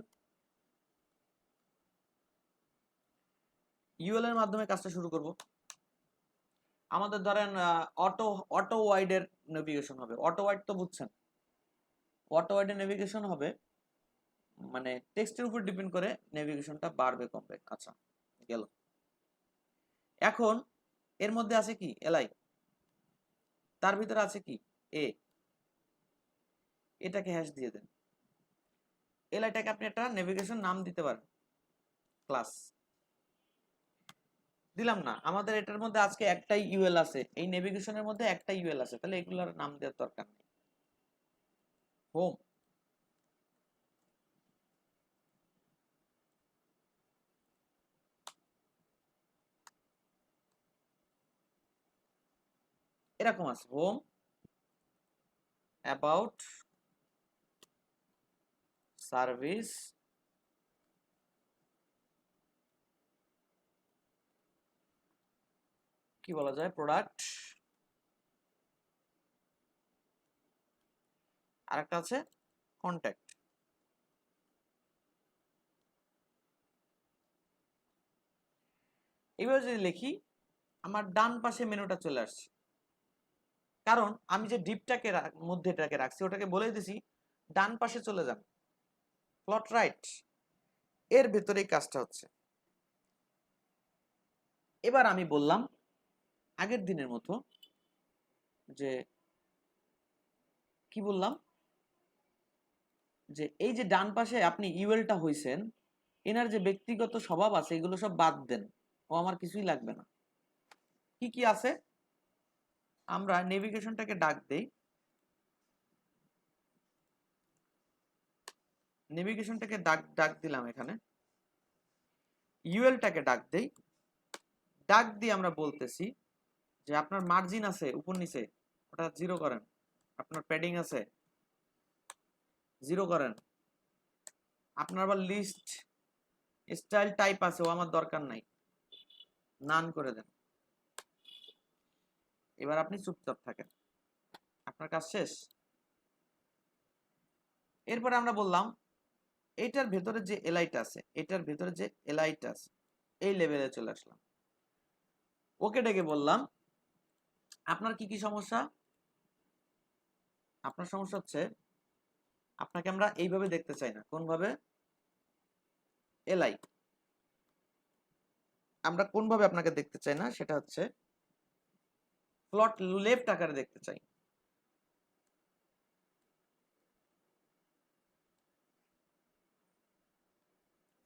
ইউএল এর মাধ্যমে কাজটা শুরু করব। আমাদের ধরেন অটো অটো ওয়াইডের নেভিগেশন হবে। অটো ওয়াইড তো বুঝছেন, অটো ওয়াইডের নেভিগেশন হবে মানে টেক্সটের উপর ডিপেন্ড করে নেভিগেশনটা বাড়বে কমবে। আচ্ছা গেল। এখন এর মধ্যে আছে কি এলআই, তার ভিতরে আছে কি এ, এটাকে হ্যাশ দিয়ে দেন। এলআইটাকে আপনি একটা নেভিগেশন নাম দিতে পারেন, ক্লাস দিলাম না, আমাদের এটার মধ্যে আজকে একটাই ইউএল আছে, এই নেভিগেশনের মধ্যে একটাই ইউএল আছে, তাহলে এগুলোর নাম দেওয়ার দরকার নেই। হোম, এরকম আছে হোম, অ্যাবাউট, সার্ভিস, কি বলা যায়, প্রোডাক্ট, আর একটা আছে কন্ট্যাক্ট। এইভাবে যদি লিখি আমার ডান পাশে মেনুটা চলে আসছে, কারণ আমি যে ডিপটাকে মধ্যেটাকে রাখছি ওটাকে বলে দিছি ডান পাশে চলে যান, প্লট রাইট, এর ভেতরেই কাজটা হচ্ছে। এবার আমি বললাম আগের দিনের মতো যে কি বললাম, যে এই যে ডান পাশে আপনি ইউএলটা হইছেন, এনার যে ব্যক্তিগত স্বভাব আছে এগুলো সব বাদ দেন, ও আমার কিছুই লাগবে না। কি কি আছে, আমরা নেভিগেশনটাকে ডাক দেই, নেভিগেশনটাকে ডাক ডাক দিলাম এখানে, ইউএলটাকে ডাক দেই, ডাক দিয়ে আমরা বলতেছি যে আপনার মার্জিন আছে উপর নিচে, ওটা জিরো করেন, আপনার প্যাডিং আছে জিরো করেন, আপনার আবার লিস্ট স্টাইল টাইপ আছে ও আমার দরকার নাই, নান করে দেন। এবার আপনি চুপচাপ থাকেন, আপনার কাজ শেষ। এরপরে আমরা বললাম এটার ভেতরে যে এলআইটা আছে, এটার ভেতরে যে এলআইটা আছে, এই লেভেলে চলে আসলাম। ওকে ডেকে বললাম আপনার কি কি সমস্যা, আপনার সমস্যা হচ্ছে আপনাকে আমরা এইভাবে দেখতে চাই না, কোন ভাবে, এলআই, আমরা কোন ভাবে আপনাকে দেখতে চাই না সেটা হচ্ছে প্লট লেফট আকারে দেখতে চাই।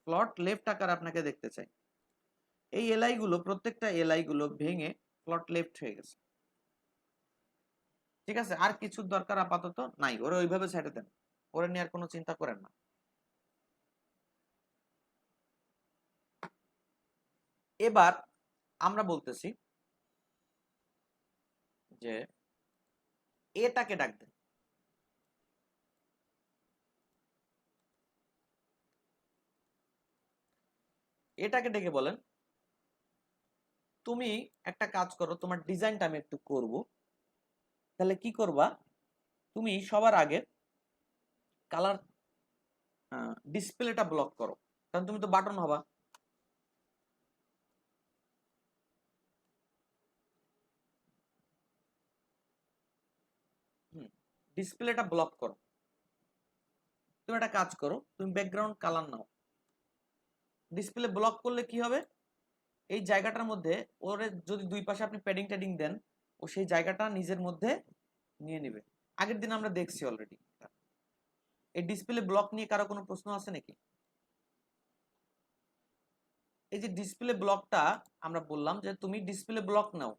প্লট লেফট আকারে আপনাকে দেখতে চাই। এই এলআই গুলো প্রত্যেকটা এলআই গুলো ভেঙে প্লট লেফট হয়ে গেছে, ঠিক আছে? আর কিছুর দরকার আপাতত নাই, ওরা ওইভাবে ছেড়ে দেন, ওরা নিয়ে আর কোনো চিন্তা করেন না। এবার আমরা বলতেছি যে এটাকে ডাক দেন, এটাকে ডেকে বলেন তুমি একটা কাজ করো, তোমার ডিজাইনটা আমি একটু করব। তাহলে কি করবা, তুমি সবার আগে কালার ডিসপ্লেটা ব্লক করো, কারণ তুমি তো বাটন হবা। ডিসপ্লেটা ব্লক করো, তুমি একটা কাজ করো, তুমি ব্যাকগ্রাউন্ড কালার নাও। ডিসপ্লে ব্লক করলে কি হবে, এই জায়গাটার মধ্যে ওর যদি দুই পাশে আপনি প্যাডিং ট্যাডিং দেন, ও সেই জায়গাটা নিজের মধ্যে নিয়ে নেবে। আগের দিন আমরা দেখছি অলরেডি। এই ডিসপ্লে ব্লক নিয়ে কারো কোনো প্রশ্ন আছে নাকি? এই যে ডিসপ্লে ব্লকটা আমরা বললাম যে তুমি ডিসপ্লে ব্লক নাও,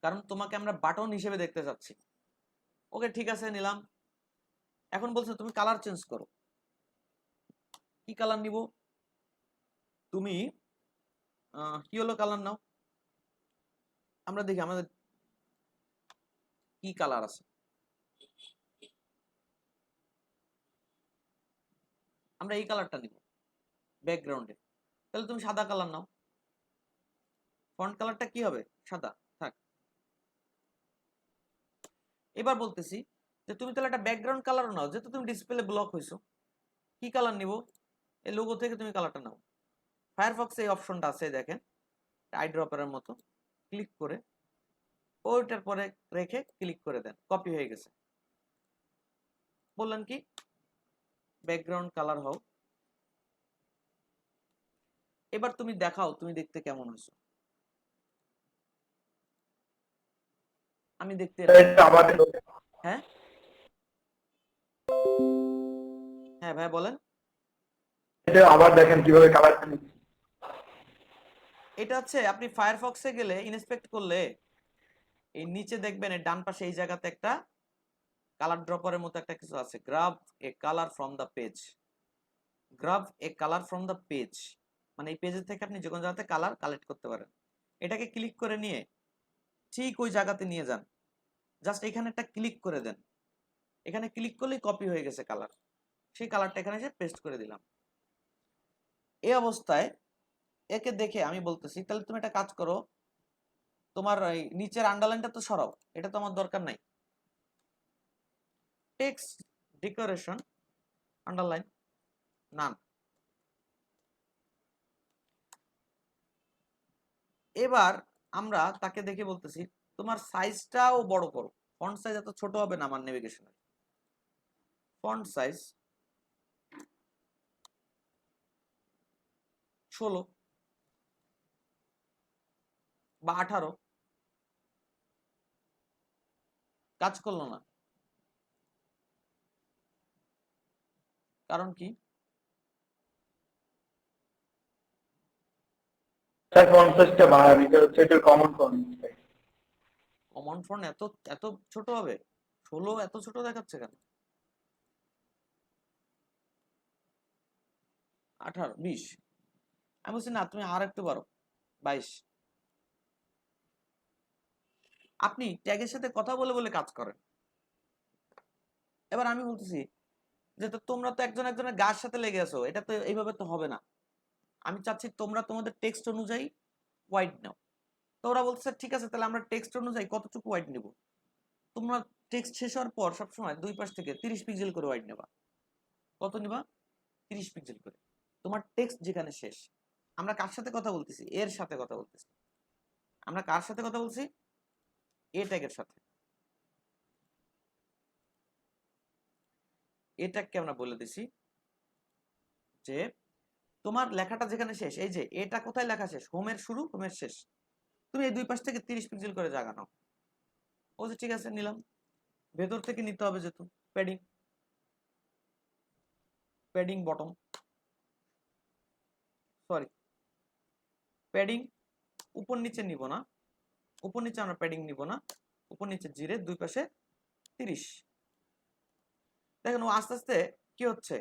কারণ তোমাকে আমরা বাটন হিসেবে দেখতে চাচ্ছি। ওকে ঠিক আছে নিলাম। এখন বলছো তুমি কালার চেঞ্জ করো, কি কালার নিব, তুমি কি হলো কালার নাও, আমরা দেখি আমাদের কি কালার আছে। আমরা এই কালারটা নিব, ব্যাকগ্রাউন্ডে, তাহলে তুমি সাদা কালার নাও, ফন্ট কালারটা কি হবে, সাদা থাক। এবার বলতেছি যে তুমি তাহলে একটা ব্যাকগ্রাউন্ড কালারও নাও, যেহেতু তুমি ডিসপ্লে ব্লক হইছো, কি কালার নিব, এই লোগো থেকে তুমি কালারটা নাও। ফায়ারফক্সে এই অপশনটা আছে দেখেন, আই ড্রপারের মতো, ক্লিক করে ওইটার পরে রেখে ক্লিক করে দেন, কপি হয়ে গেছে। বললেন কি ব্যাকগ্রাউন্ড কালার হও। এবার তুমি দেখাও তুমি দেখতে কেমন হয়েছো। আমি দেখতে হ্যাঁ হ্যাঁ ভাই বলেন। এটা আবার দেখেন কিভাবে কালার। এটা হচ্ছে আপনি ফায়ারফক্সে গেলে ইন্সপেক্ট করলে এই নিচে দেখবেন এই ডান পাশে এই জায়গাতে একটা কালার ড্রপারের মতো একটা কিছু আছে, grab A colour from the page. Grab A colour from the page মানে এই পেজের থেকে আপনি যে কোনো জায়গাতে কালার কালেক্ট করতে পারেন। এটাকে ক্লিক করে নিয়ে ঠিক ওই জায়গাতে নিয়ে যান, জাস্ট এখানে একটা ক্লিক করে দেন, এখানে ক্লিক করলেই কপি হয়ে গেছে কালার। সেই কালারটা এখানে এসে পেস্ট করে দিলাম। এই অবস্থায় একে দেখে আমি বলতেছি তাহলে তুমি একটা কাজ করো, তোমার এই নিচের আন্ডারলাইনটা তো সরাও, এটা তো আমার দরকার নাই। টেক্সট ডেকোরেশন আন্ডারলাইন নান। এবার আমরা তাকে দেখে বলতেছি তোমার সাইজটাও বড় করো, ফন্ট সাইজ এত ছোট হবে না আমার নেভিগেশনের। ফন্ট সাইজ 16 বা 18, কাজ করলো না, কারণ কি? স্যার ফন্ট সাইজটা বাড়ান, এটা হচ্ছে এটা কমন ফন্ট। কমন ফন্ট এত এত ছোট হবে? 16 এত ছোট দেখাচ্ছে কেন? 18, 20। আমি বলছি না তুমি আর একটু বাড়ো, 22। আপনি ট্যাগের সাথে কথা বলে বলে কাজ করেন। এবার আমি বলতেছি যে তো তোমরা তো একজন একজনের গার সাথে লেগে আছো, এটা তো এইভাবে তো হবে না। আমি চাচ্ছি তোমরা তোমাদের টেক্সট অনুযায়ী ওয়াইড নাও। তো ওরা বলছে ঠিক আছে তাহলে আমরা টেক্সট অনুযায়ী কতটুকু ওয়াইড নিব। তোমরা টেক্সট শেষ হওয়ার পর সবসময় দুই পাশ থেকে 30 পিক্সেল করে ওয়াইড নেবা। কত নিবা? 30 পিক্সেল করে। তোমার টেক্সট যেখানে শেষ। আমরা কার সাথে কথা বলতেছি? এর সাথে কথা বলতেছি। আমরা কার সাথে কথা বলছি? এ ট্যাগের সাথে। এ ট্যাগকে আমরা বলে দিছি যে তোমার লেখাটা যেখানে শেষ, এই যে এটা কোথায় লেখা শেষ, হোমের শুরু হোমের শেষ, তুমি এই দুই পাশ থেকে 30 পিক্সেল করে জায়গা নাও। ও যে ঠিক আছে নিলাম। ভেতর থেকে নিতে হবে যেহেতু padding, padding bottom, sorry padding উপর নিচে নিব না, উপর নিচে আমরা প্যাডিং নিব না, উপর নিচে জিরে দুই পাশে 30। দেখেন ও আস্তে আস্তে কি হচ্ছে,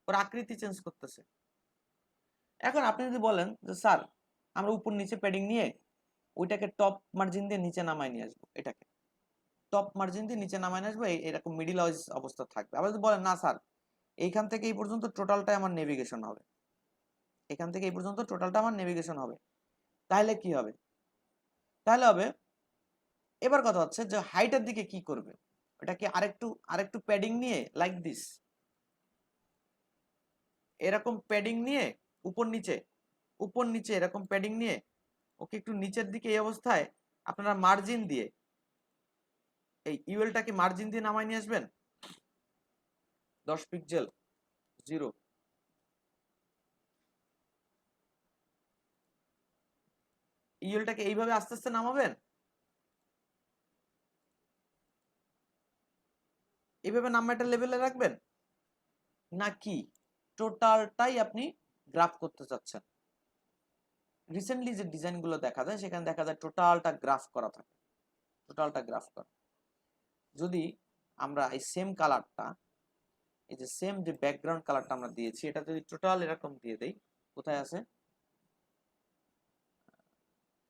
ওর আকৃতি চেঞ্জ করতেছে। এখন আপনি যদি বলেন যে স্যার আমরা উপর নিচে প্যাডিং নিয়ে ওইটাকে টপ মার্জিন দিয়ে নিচে নামায় নিয়ে আসবো, এটাকে টপ মার্জিন দিয়ে নিচে নামায় নিয়ে আসবো, এরকম মিডিল ওয়াইজ অবস্থা থাকবে। আবার যদি বলেন না স্যার এইখান থেকে এই পর্যন্ত টোটালটাই আমার নেভিগেশন হবে, এখান থেকে এই পর্যন্ত টোটালটা আমার নেভিগেশন হবে, তাহলে কি হবে? তাহলে হবে, এবার কথা হচ্ছে যে হাইটের দিকে কি করবে, এটা কি আরেকটু আরেকটু প্যাডিং নিয়ে লাইক দিস, এরকম প্যাডিং নিয়ে উপর নিচে এরকম প্যাডিং নিয়ে ওকে একটু নিচের দিকে এই অবস্থায় আপনারা মার্জিন দিয়ে এই ইউএলটাকে মার্জিন দিয়ে নামায় নিয়ে আসবেন 10 পিক্সেল 0। ইউএলটাকে এইভাবে আস্তে আস্তে নামাবেন, এইভাবে নাম্বারটা লেভেলে রাখবেন, নাকি টোটালটাই আপনি গ্রাফ করতে চাচ্ছেন? রিসেন্টলি যে ডিজাইনগুলো দেখা যায় সেখানে দেখা যায় টোটালটা গ্রাফ করা থাকে, টোটালটা গ্রাফ করা। যদি আমরা এই সেম কালারটা, এই যে সেম যে ব্যাকগ্রাউন্ড কালারটা আমরা দিয়েছি এটা যদি টোটাল এরকম দিয়ে দেই, কোথায় আছে,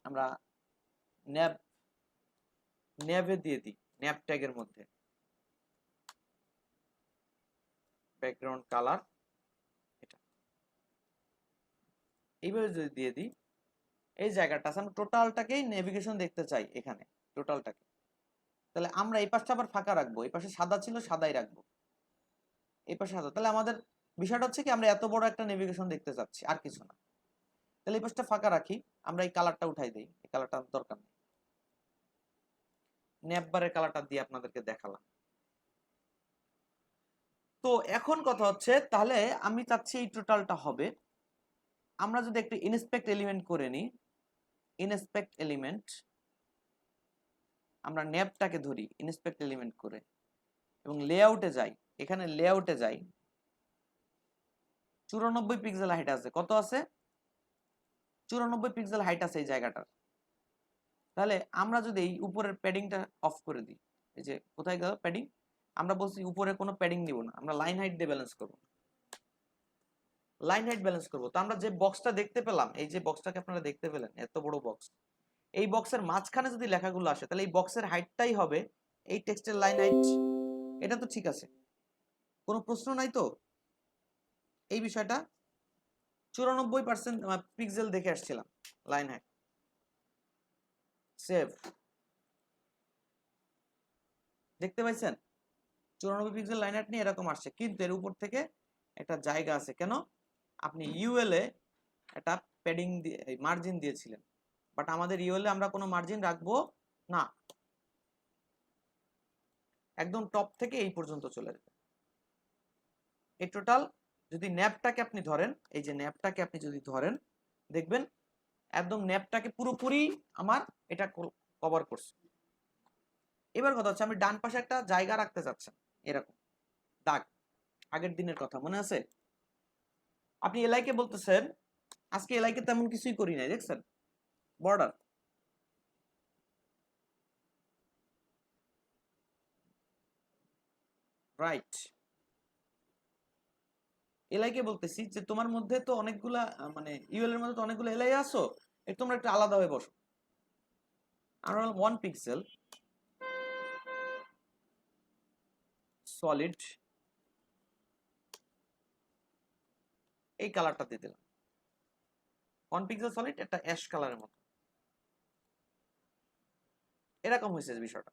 আমরা ন্যাব ন্যাবে দিয়ে দিই, ন্যাব ট্যাগের মধ্যে ব্যাকগ্রাউন্ড কালার এটা, এইভাবে যদি দিয়ে দিই, এই জায়গাটা আছে, আমরা টোটালটাকেই নেভিগেশন দেখতে চাই এখানে, টোটালটাকে। তাহলে আমরা এই পাশটা আবার ফাঁকা রাখবো, এই পাশে সাদা ছিল সাদাই রাখবো, এই পাশে সাদা। তাহলে আমাদের বিষয়টা হচ্ছে কি, আমরা এত বড় একটা নেভিগেশন দেখতে চাচ্ছি, আর কিছু না। তাহলে এই পাশটা ফাঁকা রাখি, আমরা এই কালারটা উঠাই দিই, এই কালারটা দরকার নেই। ন্যাপবারের কালারটা দিয়ে আপনাদেরকে দেখালাম। তো এখন কথা হচ্ছে, তাহলে আমি চাচ্ছি এই টোটালটা হবে, আমরা যদি একটু ইনস্পেক্ট এলিমেন্ট করে নিই, ইনস্পেক্ট এলিমেন্ট, আমরা ন্যাপটাকে ধরি ইনস্পেক্ট এলিমেন্ট করে এবং লেআউটে যাই, এখানে লেআউটে যাই, 94 পিক্সেল হাইট আছে। কত আছে? 94 পিক্সেল হাইট আছে এই জায়গাটার। তাহলে আমরা যদি এই উপরের প্যাডিংটা অফ করে দিই, এই যে কোথায় গেল প্যাডিং, আমরা বলছি উপরে কোনো প্যাডিং নিব না, আমরা লাইন হাইট দিয়ে ব্যালেন্স করব, লাইন হাইট ব্যালেন্স করব। তো আমরা যে বক্সটা দেখতে পেলাম, এই যে বক্সটাকে আপনারা দেখতে পেলেন, এত বড় বক্স, এই বক্সের মাঝখানে যদি লেখাগুলো আসে, তাহলে এই বক্সের হাইটটাই হবে এই টেক্সটের লাইন হাইট। এটা তো ঠিক আছে, কোনো প্রশ্ন নাই তো এই বিষয়টা? 94% পিক্সেল দেখে আসছিলাম লাইন হাইট। সেভ, দেখতে পাইছেন 94 পিক্সেল লাইন হাইট নিয়ে এরকম আসছে, কিন্তু এর উপর থেকে একটা জায়গা আছে। কেন? আপনি ইউএল এ একটা প্যাডিং দিয়ে মার্জিন দিয়েছিলেন, বাট আমাদের ইউএল এ আমরা কোনো মার্জিন রাখবো না, একদম টপ থেকে এই পর্যন্ত চলে যাবে। এই টোটাল যদি ন্যাপটাকে আপনি ধরেন, এই যে ন্যাপটাকে আপনি যদি ধরেন, দেখবেন একদম ন্যাপটাকে পুরোপুরি আমার এটা কভার করছে। এবার কথা হচ্ছে, আমি ডান পাশে একটা জায়গা রাখতে চাচ্ছেন, এরকম দাগ, আগের দিনের কথা মনে আছে? আপনি এলআইকে বলতেছেন, আজকে এলআইকে তেমন কিছুই করি নাই, দেখছেন বর্ডার, রাইট। এলআইকে বলতেছি যে তোমার মধ্যে তো অনেকগুলা মানে ইউএল এর মধ্যে তো অনেকগুলো এলআই আসো, একটু তোমরা একটু আলাদা হয়ে বসো। আমরা 1 পিক্সেল সলিড এই কালারটা দিয়ে দিলাম, 1 পিক্সেল সলিড, একটা অ্যাশ কালারের মতো, এরকম হয়েছে বিষয়টা।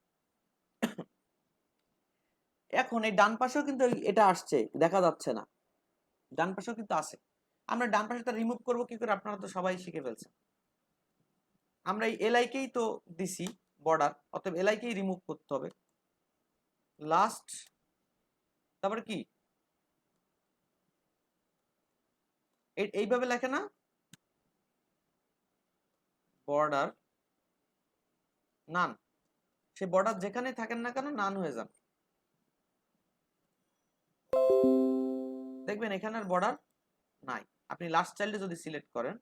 এখন এই ডান পাশেও কিন্তু এটা আসছে, দেখা যাচ্ছে না, ডান পাশেও কিন্তু আছে। আমরা ডান পাশেটা রিমুভ করব কি করে, আপনারা তো সবাই শিখে ফেলছেন। আমরা এই এলআইকেই তো দিছি বর্ডার, অতএব এলআইকেই রিমুভ করতে হবে। লাস্ট, তারপরে কি এইভাবে লেখে না, বর্ডার নান, সে বর্ডার যেখানে থাকেন না কেন নান হয়ে যান, দেখবেন এখানে আর বর্ডার নাই। আপনি লাস্ট চাইল্ডে যদি সিলেক্ট করেন,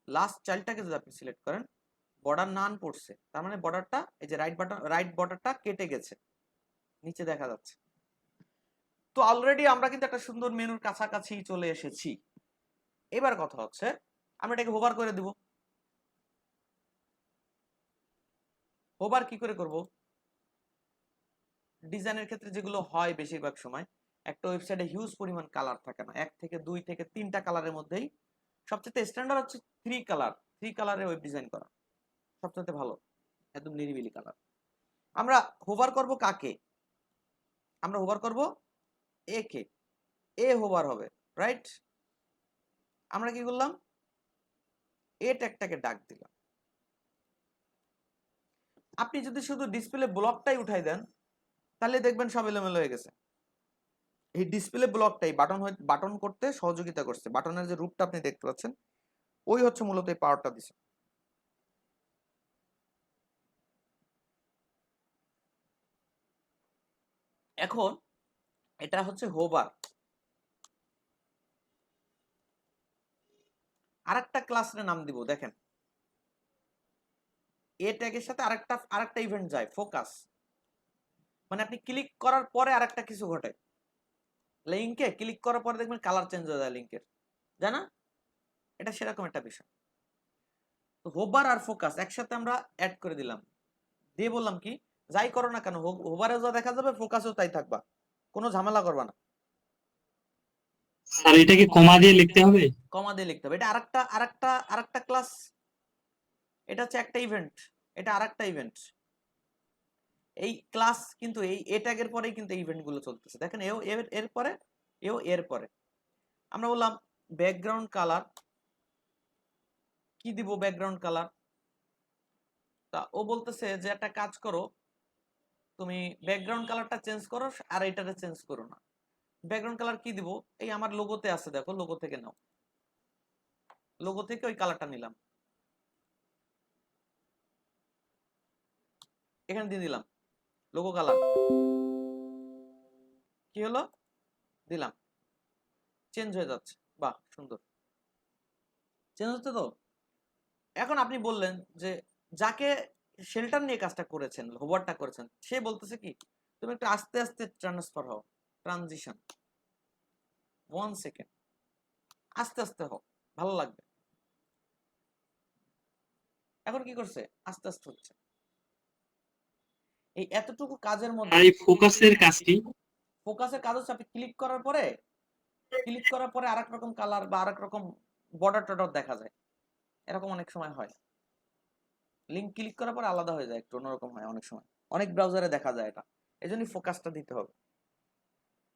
লাস্ট চাইল্ডটাকে যদি আপনি সিলেক্ট করেন, বর্ডার নান পড়ছে, তার মানে বর্ডারটা এই যে রাইট বর্ডারটা কেটে গেছে, নিচে দেখা যাচ্ছে। তো অলরেডি আমরা কিন্তু একটা সুন্দর মেনুর কাছাকাছি চলে এসেছি। এবার কথা হচ্ছে, আমরা এটাকে হোভার করে দিব। হোভার কি করে করব? ডিজাইনের ক্ষেত্রে যেগুলো হয় বেশিরভাগ সময়, একটা ওয়েবসাইটে হিউজ পরিমাণ কালার থাকে না, 1 থেকে 2 থেকে 3টা কালারের মধ্যেই সবচেয়ে স্ট্যান্ডার্ড হচ্ছে 3 কালারে ওয়েব ডিজাইন করা সবচেয়ে ভালো, একদম নিরিবিলি কালার। আমরা হোভার করব কাকে? আমরা হোভার করব এ কে, এ হোভার হবে, রাইট? আমরা কি করলাম, এ ট্যাগটাকে ডাক দিলাম। আপনি যদি শুধু ডিসপ্লে ব্লকটাই উঠাই দেন, তাহলে দেখবেন সব এলোমেলো হয়ে গেছে। এই ডিসপ্লে ব্লকটাই বাটন করতে সহযোগিতা করছে, বাটনের যে রূপটা আপনি দেখতে পাচ্ছেন, ওই হচ্ছে মূলত এই পাওয়ারটা দিছে। এখন এটা হচ্ছে হোভার। আরেকটা ক্লাসের নাম দিব, দেখেন এ ট্যাগের সাথে আরেকটা ইভেন্ট যায়, ফোকাস, মানে আপনি ক্লিক করার পরে আরেকটা কিছু ঘটে, লিংকে ক্লিক করার পরে দেখবেন কালার চেঞ্জ হয়ে যায় লিংকের, জানা? এটা সেরকম একটা বিষয়। তো হোভার আর ফোকাস একসাথে আমরা অ্যাড করে দিলাম, দিয়ে বললাম কি, যাই করো না কেন হোভারে যা দেখা যাবে ফোকাসেও তাই থাকবা, কোনো ঝামেলা করবা না। স্যার এটা কি কমা দিয়ে লিখতে হবে? কমা দিয়ে লিখতে হবে। এটা আরেকটা ক্লাস, এটা হচ্ছে একটা ইভেন্ট, এটা আরেকটা ইভেন্ট। এই ক্লাস কিন্তু এই এ ট্যাগের পরেই কিন্তু ইভেন্ট গুলো চলতেছে। দেখেন এও এর পরে, এও এর পরে। আমরা বললাম ব্যাকগ্রাউন্ড কালার, কি দিব ব্যাকগ্রাউন্ড কালার? তা ও বলতেছে যে একটা কাজ করো, তুমি ব্যাকগ্রাউন্ড কালারটা চেঞ্জ করো আর এটাতে চেঞ্জ করো না। ব্যাকগ্রাউন্ড কালার কি দিব? এই আমার লোগোতে আছে, দেখো লোগো থেকে নাও, লোগো থেকে ওই কালারটা নিলাম, এখানে দিয়ে দিলাম লোগো কালার। কি হলো? দিলাম, চেঞ্জ হয়ে যাচ্ছে। বাহ, সুন্দর চেঞ্জ হচ্ছে তো। এখন আপনি বললেন যে যাকে শেল্টার নিয়ে কাজটা করেছেন, হোভারটা করেছেন, সে বলতেছে কি তুমি একটু আস্তে আস্তে ট্রান্সফার হও, ট্রানজিশন 1 সেকেন্ড, আস্তে আস্তে হও, ভালো লাগবে। এখন কি করছে? আস্তে আস্তে হচ্ছে। এই এতটুকু কাজের আর মধ্যে এই ফোকাসের কাজটি ফোকাসের কাজ হচ্ছে আপনি ক্লিক করার পরে আরেক রকম কালার বা আরেক রকম বর্ডার টর্ডার দেখা যায়, এরকম অনেক সময় হয়। লিঙ্ক ক্লিক করার পরে আলাদা হয়ে যায়, একটু অন্যরকম হয় অনেক সময়, অনেক ব্রাউজারে দেখা যায় এটা। এই জন্যই ফোকাসটা দিতে হবে,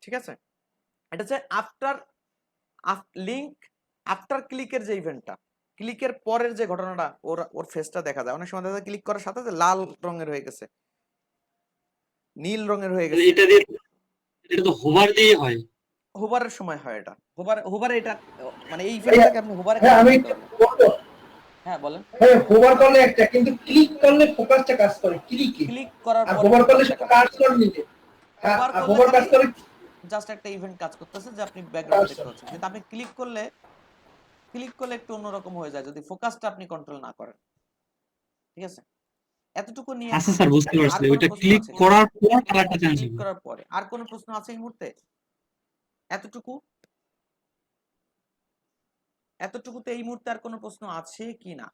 ঠিক আছে? এটা হচ্ছে আফটার লিঙ্ক আফটার ক্লিকের যে ইভেন্টটা, ক্লিকের পরের যে ঘটনাটা, ওর ফেসটা দেখা যায়। অনেক সময় দেখা যায় ক্লিক করার সাথে সাথে লাল রঙের হয়ে গেছে, নীল রঙের হয়ে গেছে। এটা দিয়ে, এটা তো হোভার দিয়ে হয়। হোভারের সময় হয় এটা, হোভারে এটা মানে এই ইভেন্টটাকে আপনি হোভারে হ্যাঁ কাজ আমি করতে পারবেন। বলতো, হ্যাঁ বলেন। হ্যাঁ হোভার করলে একটা, কিন্তু ক্লিক করলে ফোকাসটা কাজ করে ক্লিকে, ক্লিক করার আর পরে হোভার করলে ফোকাসটা শুধু কাজ কাজ করে। করে নিতে। হ্যাঁ, হোভার আর করলে হোভার কাজ খালি করে জাস্ট একটা ইভেন্ট কাজ করতেছে যে আপনি ব্যাকগ্রাউন্ড কাজ দেখতে করে। পাচ্ছেন, কিন্তু আপনি ক্লিক করলে একটু অন্যরকম হয়ে যায় যদি ফোকাসটা আপনি কন্ট্রোল না করেন, ঠিক আছে? এতটুকু নিয়ে আচ্ছা স্যার, বুঝতে আর পারছি। কোনো ওইটা প্রশ্ন ক্লিক আছে কিনা? করার পর কালারটা চেঞ্জ ক্লিক হবে। করার পরে আর কোনো প্রশ্ন আছে এই মুহূর্তে? এতটুকুতে এই মুহূর্তে আর কোনো প্রশ্ন আছে কি না?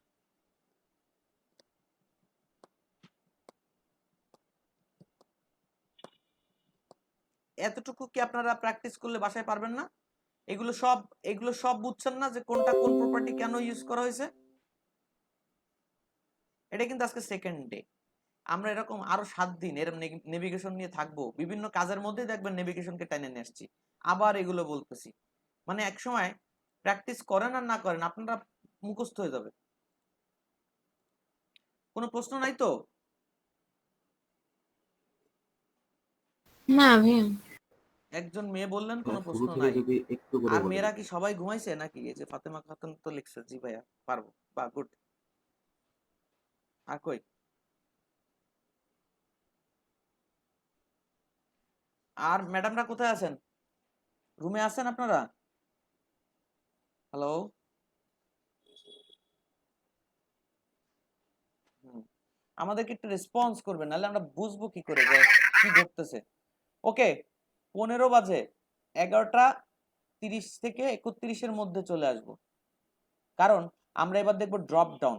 এতটুকু কি আপনারা প্র্যাকটিস করলে বাসায় পারবেন না? এগুলো সব বুঝছেন না যে কোনটা কোন প্রপার্টি কেন ইউজ করা হয়েছে? এটা কিন্তু আজকে সেকেন্ড ডে। আমরা এরকম আরো 7 দিন এরকম নেভিগেশন নিয়ে থাকবো, বিভিন্ন কাজের মধ্যে দেখবেন নেভিগেশনকে টেনে নিয়ে আসছি, আবার এগুলো বলতেছি। মানে এক সময় প্র্যাকটিস করেন আর না করেন আপনারা মুখস্থ হয়ে যাবে। কোনো প্রশ্ন নাই তো? না ভাইয়া। একজন মেয়ে বললেন কোনো শুরু প্রশ্ন থেকে নাই। যদি একটু করে আর বলেন। মেয়েরা কি সবাই ঘুমাইছে নাকি? এই যে ফাতেমা খাতুন তো লিখছে জি ভাইয়া পারবো, বা গুড। আর কই? আর ম্যাডামরা কোথায় আছেন? রুমে আছেন আপনারা? হ্যালো? আমাদেরকে একটু রেসপন্স করবেন, নাহলে আমরা বুঝবো কি করে যে কি ঘটতেছে। ওকে, 15 বাজে, 11:30 থেকে 31-এর মধ্যে চলে আসবো, কারণ আমরা এবার দেখবো ড্রপ ডাউন।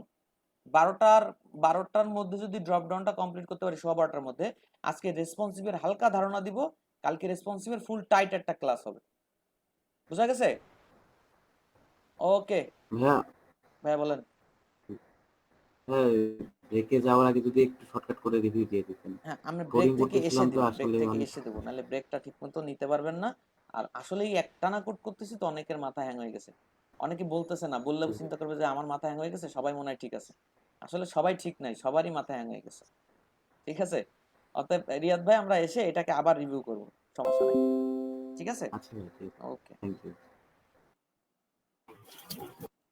12টার মধ্যে যদি ড্রপ ডাউনটা কমপ্লিট করতে পারি, 12:15-টার মধ্যে, আজকে রেসপন্সিভের হালকা ধারণা দিব, কালকে রেসপন্সিভের ফুল টাইট একটা ক্লাস হবে। বুঝা গেছে? ওকে ভাইয়া, ভাইয়া বলেন। হ্যাঁ, ব্রেকে যাওয়ার আগে যদি একটু শর্টকাট করে রিভিউ দিয়ে দিতেন। হ্যাঁ, আমরা ব্রেক কোডিং থেকে এসে করতেছিলাম তো দিব, ব্রেক আসলে থেকে অনেক। এসে দেবো, নাহলে ব্রেকটা ঠিক মতো নিতে পারবেন না। আর আসলেই একটানা কোড করতেছি তো অনেকের মাথা হ্যাং হয়ে গেছে, অনেকে বলতেছে না, বললে চিন্তা করবে যে আমার মাথা হ্যাং হয়ে গেছে, সবাই মনে হয় ঠিক আছে। আসলে সবাই ঠিক নাই, সবারই মাথা হ্যাং হয়ে গেছে, ঠিক আছে? অতএব রিয়াদ ভাই আমরা এসে এটাকে আবার রিভিউ করব, সমস্যা নাই, ঠিক আছে? আচ্ছা ভাই, ঠিক আছে। ওকে। Thank you.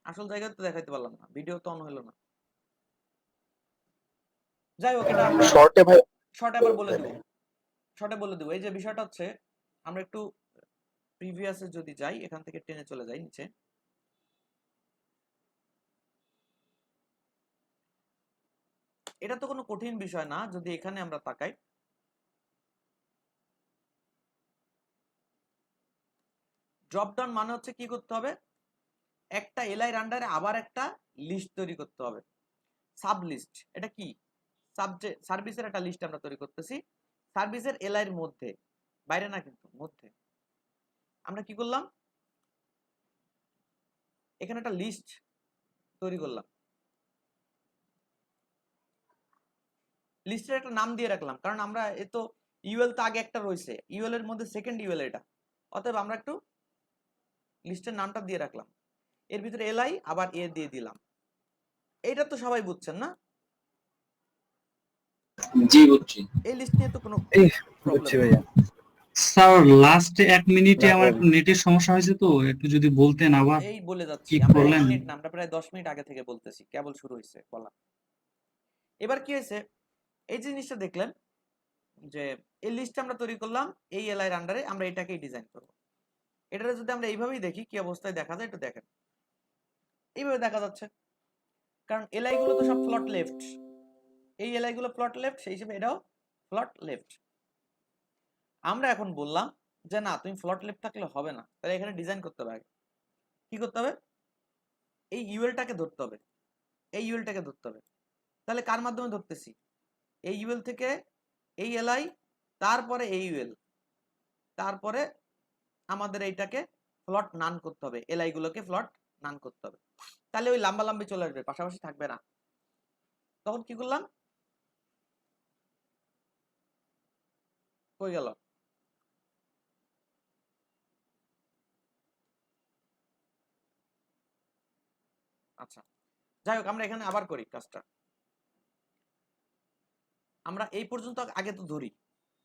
আসল জায়গায় তো দেখাইতে পারলাম না, ভিডিও তো অন হলো না। যাই হোক, এটা আমরা শর্টে ভাই শর্টে আবার বলে দেব, এই যে বিষয়টা হচ্ছে, আমরা একটু প্রিভিয়াসে যদি যাই, এখান থেকে টেনে চলে যাই নিচে। এটা তো কোনো কঠিন বিষয় না যদি এখানে আমরা তাকাই। ড্রপ ডাউন মানে হচ্ছে কি করতে হবে? একটা এলআইর আন্ডারে আবার একটা লিস্ট তৈরি করতে হবে, সাব লিস্ট। এটা কি? সার্ভিসের একটা লিস্ট আমরা তৈরি করতেছি, সার্ভিসের এলআইর মধ্যে, বাইরে না কিন্তু মধ্যে। আমরা কি করলাম? এখানে একটা লিস্ট তৈরি করলাম, লিস্টের একটা নাম দিয়ে রাখলাম, কারণ আমরা এ তো ইউএল তো আগে একটা রয়েছে, ইউএল এর মধ্যে সেকেন্ড ইউএল এটা, অতএব আমরা একটু লিস্টের নামটা দিয়ে রাখলাম, এর ভিতরে এলআই আবার এ দিয়ে দিলাম। এইটা তো সবাই বুঝছেন না? জি বুঝছি। এই লিস্ট নিয়ে তো কোনো বুঝছি প্রবলেম ভাইয়া। স্যার লাস্ট 1 মিনিটে না আমার problem। নেটের সমস্যা হয়েছে, তো একটু যদি বলতেন আবার। এই বলে যাচ্ছি, কি আমরা 1 করলেন? মিনিট না, আমরা প্রায় 10 মিনিট আগে থেকে বলতেছি, কেবল শুরু হয়েছে বলা। এবার কি হয়েছে, এই জিনিসটা দেখলেন যে এই লিস্ট আমরা তৈরি করলাম, এই এলআই এর আন্ডারে আমরা এটাকেই ডিজাইন করব। এটারে যদি আমরা এইভাবেই দেখি কি অবস্থায় দেখা যায় একটু দেখেন, এইভাবে দেখা যাচ্ছে, কারণ এলআই গুলো তো সব ফ্লট লেফট, এই এলআই গুলো ফ্লট লেফট, সেই হিসেবে এটাও ফ্লট লেফট। আমরা এখন বললাম যে না, তুমি ফ্লট লেফট থাকলে হবে না, তাহলে এখানে ডিজাইন করতে হবে। আগে কি করতে হবে, এই ইউএলটাকে ধরতে হবে, এই ইউএলটাকে ধরতে হবে। তাহলে কার মাধ্যমে ধরতেছি, এই ইউএল থেকে এই এলআই, তারপরে এই ইউএল, তারপরে আমাদের এইটাকে ফ্লট নান করতে হবে, এলআই গুলোকে ফ্লট নান করতে হবে, তাহলে ওই লম্বা লম্বি চলে আসবে, পাশাপাশি থাকবে না। তখন কি করলাম, কই গেল, আচ্ছা যাই হোক, আমরা এখানে আবার করি কাজটা। আমরা এই পর্যন্ত আগে তো ধরি,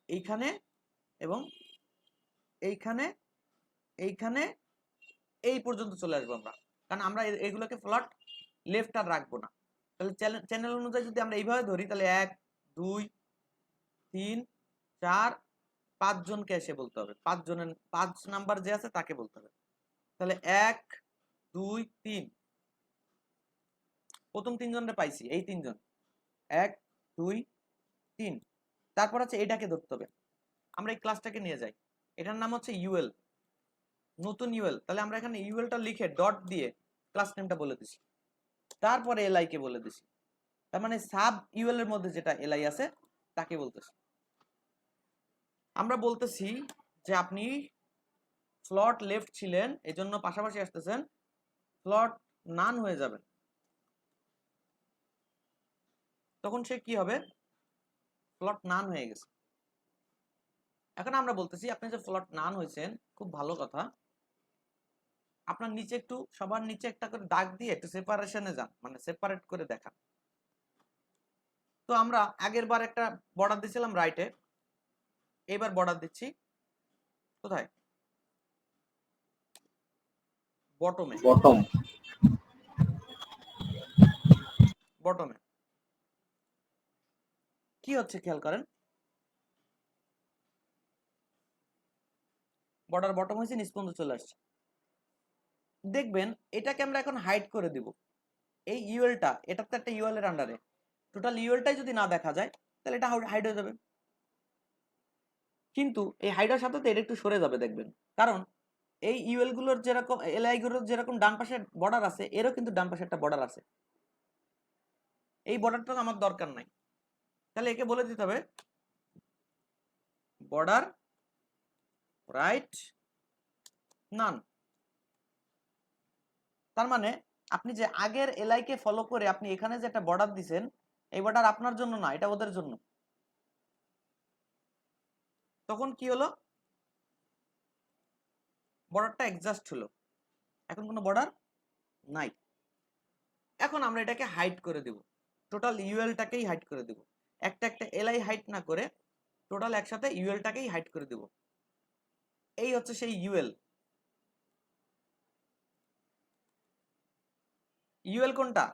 এইখানে এবং এইখানে, এইখানে, এই পর্যন্ত চলে আসবো আমরা, কারণ আমরা এইগুলোকে ফ্লট লেফট আর রাখবো না। তাহলে চ্যানেল অনুযায়ী যদি আমরা এইভাবে ধরি, তাহলে 1 2 3 4 5 জনকে এসে বলতে হবে, 5 নাম্বার যে আছে তাকে বলতে হবে। তাহলে 1 2 3, প্রথম 3 জনরে পাইছি, এই 3 জন, 1 2 3। তারপর আছে এটাকে ধরতে হবে, আমরা এই ক্লাসটাকে নিয়ে যাই, এটার নাম হচ্ছে ইউএল, নতুন ইউএল। তাহলে আমরা এখানে ইউএলটা লিখে ডট দিয়ে ক্লাস নেমটা বলে দিছি, তারপরে এলআই কে বলে দিছি, তার মানে সাব ইউএল এর মধ্যে যেটা এলআই আছে তাকে বলতেছি। আমরা বলতেছি যে আপনি ফ্লট লেফট ছিলেন, এজন্য পাশাপাশি আসতেছেন, ফ্লট নান হয়ে যাবেন, তখন সে কি হবে, ফ্লট নান হয়ে গেছে। এখন আমরা বলতেছি আপনি যে ফ্লট নান হয়েছেন, খুব ভালো কথা, আপনার নিচে একটু, সবার নিচে একটা করে দাগ দিয়ে একটু সেপারেশনে যান, মানে সেপারেট করে দেখান। তো আমরা আগের বার একটা বর্ডার দিয়েছিলাম রাইটে, এবার বর্ডার দিচ্ছি কোথায়, বটমে, বটম। বটমে কি হচ্ছে খেয়াল করেন, বর্ডার বটম হয়েছে, নিচ পর্যন্ত চলে আসছে। দেখবেন এটাকে আমরা এখন হাইড করে দিব, এই ইউএলটা, এটা তো একটা ইউএল এর আন্ডারে, টোটাল ইউএলটাই যদি না দেখা যায় তাহলে এটা হাইড হয়ে যাবে। কিন্তু এই হাইডার সাথে তো এটা একটু সরে যাবে দেখবেন, কারণ এই ইউএল গুলোর যেরকম, এলআই গুলোর যেরকম ডান পাশে বর্ডার আছে, এরও কিন্তু ডান পাশে একটা বর্ডার আছে, এই বর্ডারটা আমার দরকার নাই। তাহলে একে বলে দিতে হবে বর্ডার রাইট নান। তার মানে আপনি যে আগের এলআই কে ফলো করে আপনি এখানে যে একটা বর্ডার দিবেন, এই বর্ডার আপনার জন্য না, এটা ওদের জন্য। তখন কি হলো, বর্ডারটা অ্যাডজাস্ট হলো, এখন কোনো বর্ডার নাই। এখন আমরা এটাকে হাইড করে দেব, টোটাল ইউএলটাকেই হাইড করে দেব, একটা একটা এলআই হাইড না করে টোটাল একসাথে ইউএলটাকেই হাইড করে দেব। এই হচ্ছে সেই ইউএল। ইউএল কোনটা,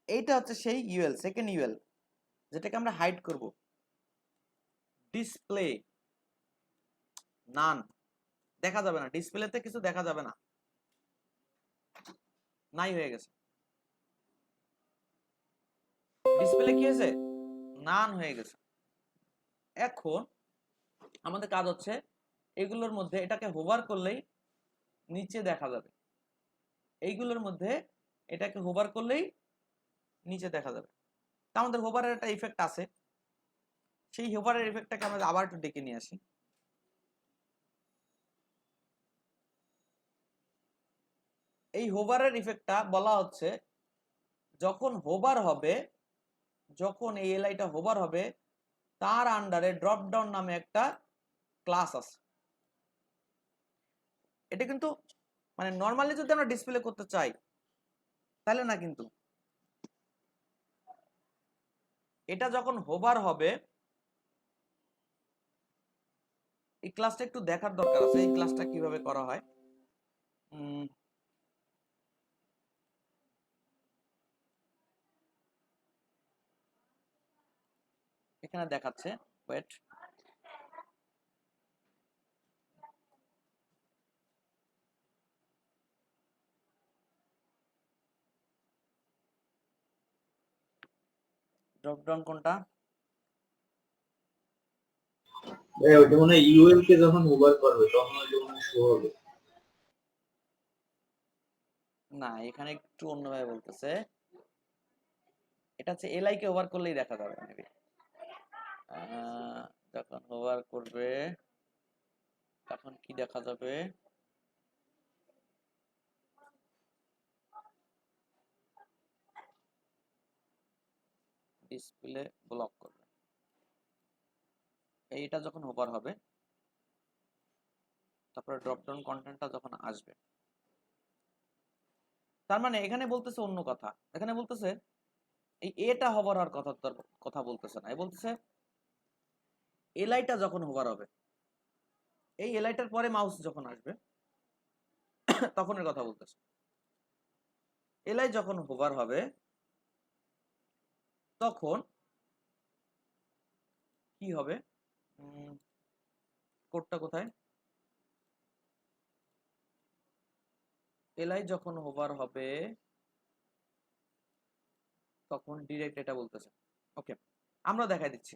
এইটা হচ্ছে সেই ইউএল, সেকেন্ড ইউএল, যেটাকে আমরা হাইড করব। ডিসপ্লে নান, দেখা যাবে না, ডিসপ্লেতে কিছু দেখা যাবে না, নাই হয়ে গেছে, ডিসপ্লে কি হয়েছে, নান হয়ে গেছে। এখন আমাদের কাজ হচ্ছে এগুলোর মধ্যে এটাকে হোভার করলেই নিচে দেখা যাবে, এইগুলোর মধ্যে এটাকে হোভার করলেই নিচে দেখা যাবে। তা আমাদের হোভারের একটা ইফেক্ট আছে, সেই হোভারের ইফেক্টটাকে আমরা আবার একটু ডেকে নিয়ে আসি। এই হোভারের ইফেক্টটা বলা হচ্ছে যখন হোভার হবে, যখন এই এলআইটা হোভার হবে তার আন্ডারে ড্রপ ডাউন নামে একটা ক্লাস আছে। এটা কিন্তু মানে নরমালি যদি আমরা ডিসপ্লে করতে চাই তাহলে না, কিন্তু এটা যখন হোভার হবে, এই ক্লাসটা একটু দেখার দরকার আছে, এই ক্লাসটা কিভাবে করা হয়। এখানে দেখাচ্ছে, ওয়েট, ড্রপ ডাউন কোনটা? ওইটা মনে হয় ইউএল কে যখন ওভার করবে তখন ওইটা মনে হয় শো হবে। না, এখানে একটু অন্যভাবে বলতেছে, এটা হচ্ছে এলআই কে ওভার করলেই দেখা যাবে মেবি। যখন ওভার করবে তখন কি দেখা যাবে? ডিসপ্লে ব্লক করবে, এইটা যখন ওভার হবে তারপরে ড্রপ ডাউন কন্টেন্টটা যখন আসবে, তার মানে এখানে বলতেছে অন্য কথা। এখানে বলতেছে এই এটা হোভার হওয়ার কথা বলতেছে না, বলতেছে এলআইটা যখন হোভার হবে, এই এলআইটার পরে মাউস যখন আসবে তখনের কথা বলতেছে। এলআই যখন হোভার হবে তখন কি হবে? কোডটা কোথায়? এলআই যখন হোভার হবে তখন ডিরেক্ট এটা বলতেছে। ওকে, আমরা দেখাই দিচ্ছি।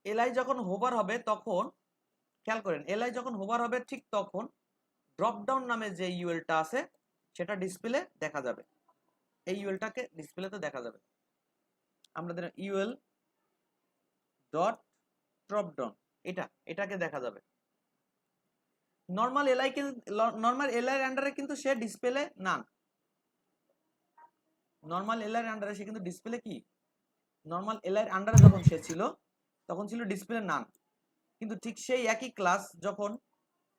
এলআই যখন হোভার হবে তখন খেয়াল করেন, এলআই যখন হোভার হবে ঠিক তখন ড্রপ ডাউন নামে যে ইউএলটা আছে সেটা ডিসপ্লে দেখা যাবে। এই ইউএলটাকে ডিসপ্লেতে দেখা যাবে। আমরা দেন ইউএল ডট ড্রপ ডাউন, এটাকে দেখা যাবে। নরমাল এলআই এর আন্ডারে কিন্তু সে ডিসপ্লে নান। নরমাল এলআই এর আন্ডারে সে কিন্তু ডিসপ্লে কি, নরমাল এলআই এর আন্ডারে যখন সে ছিল তখন ছিল ডিসপ্লে নান, কিন্তু ঠিক সেই একই ক্লাস যখন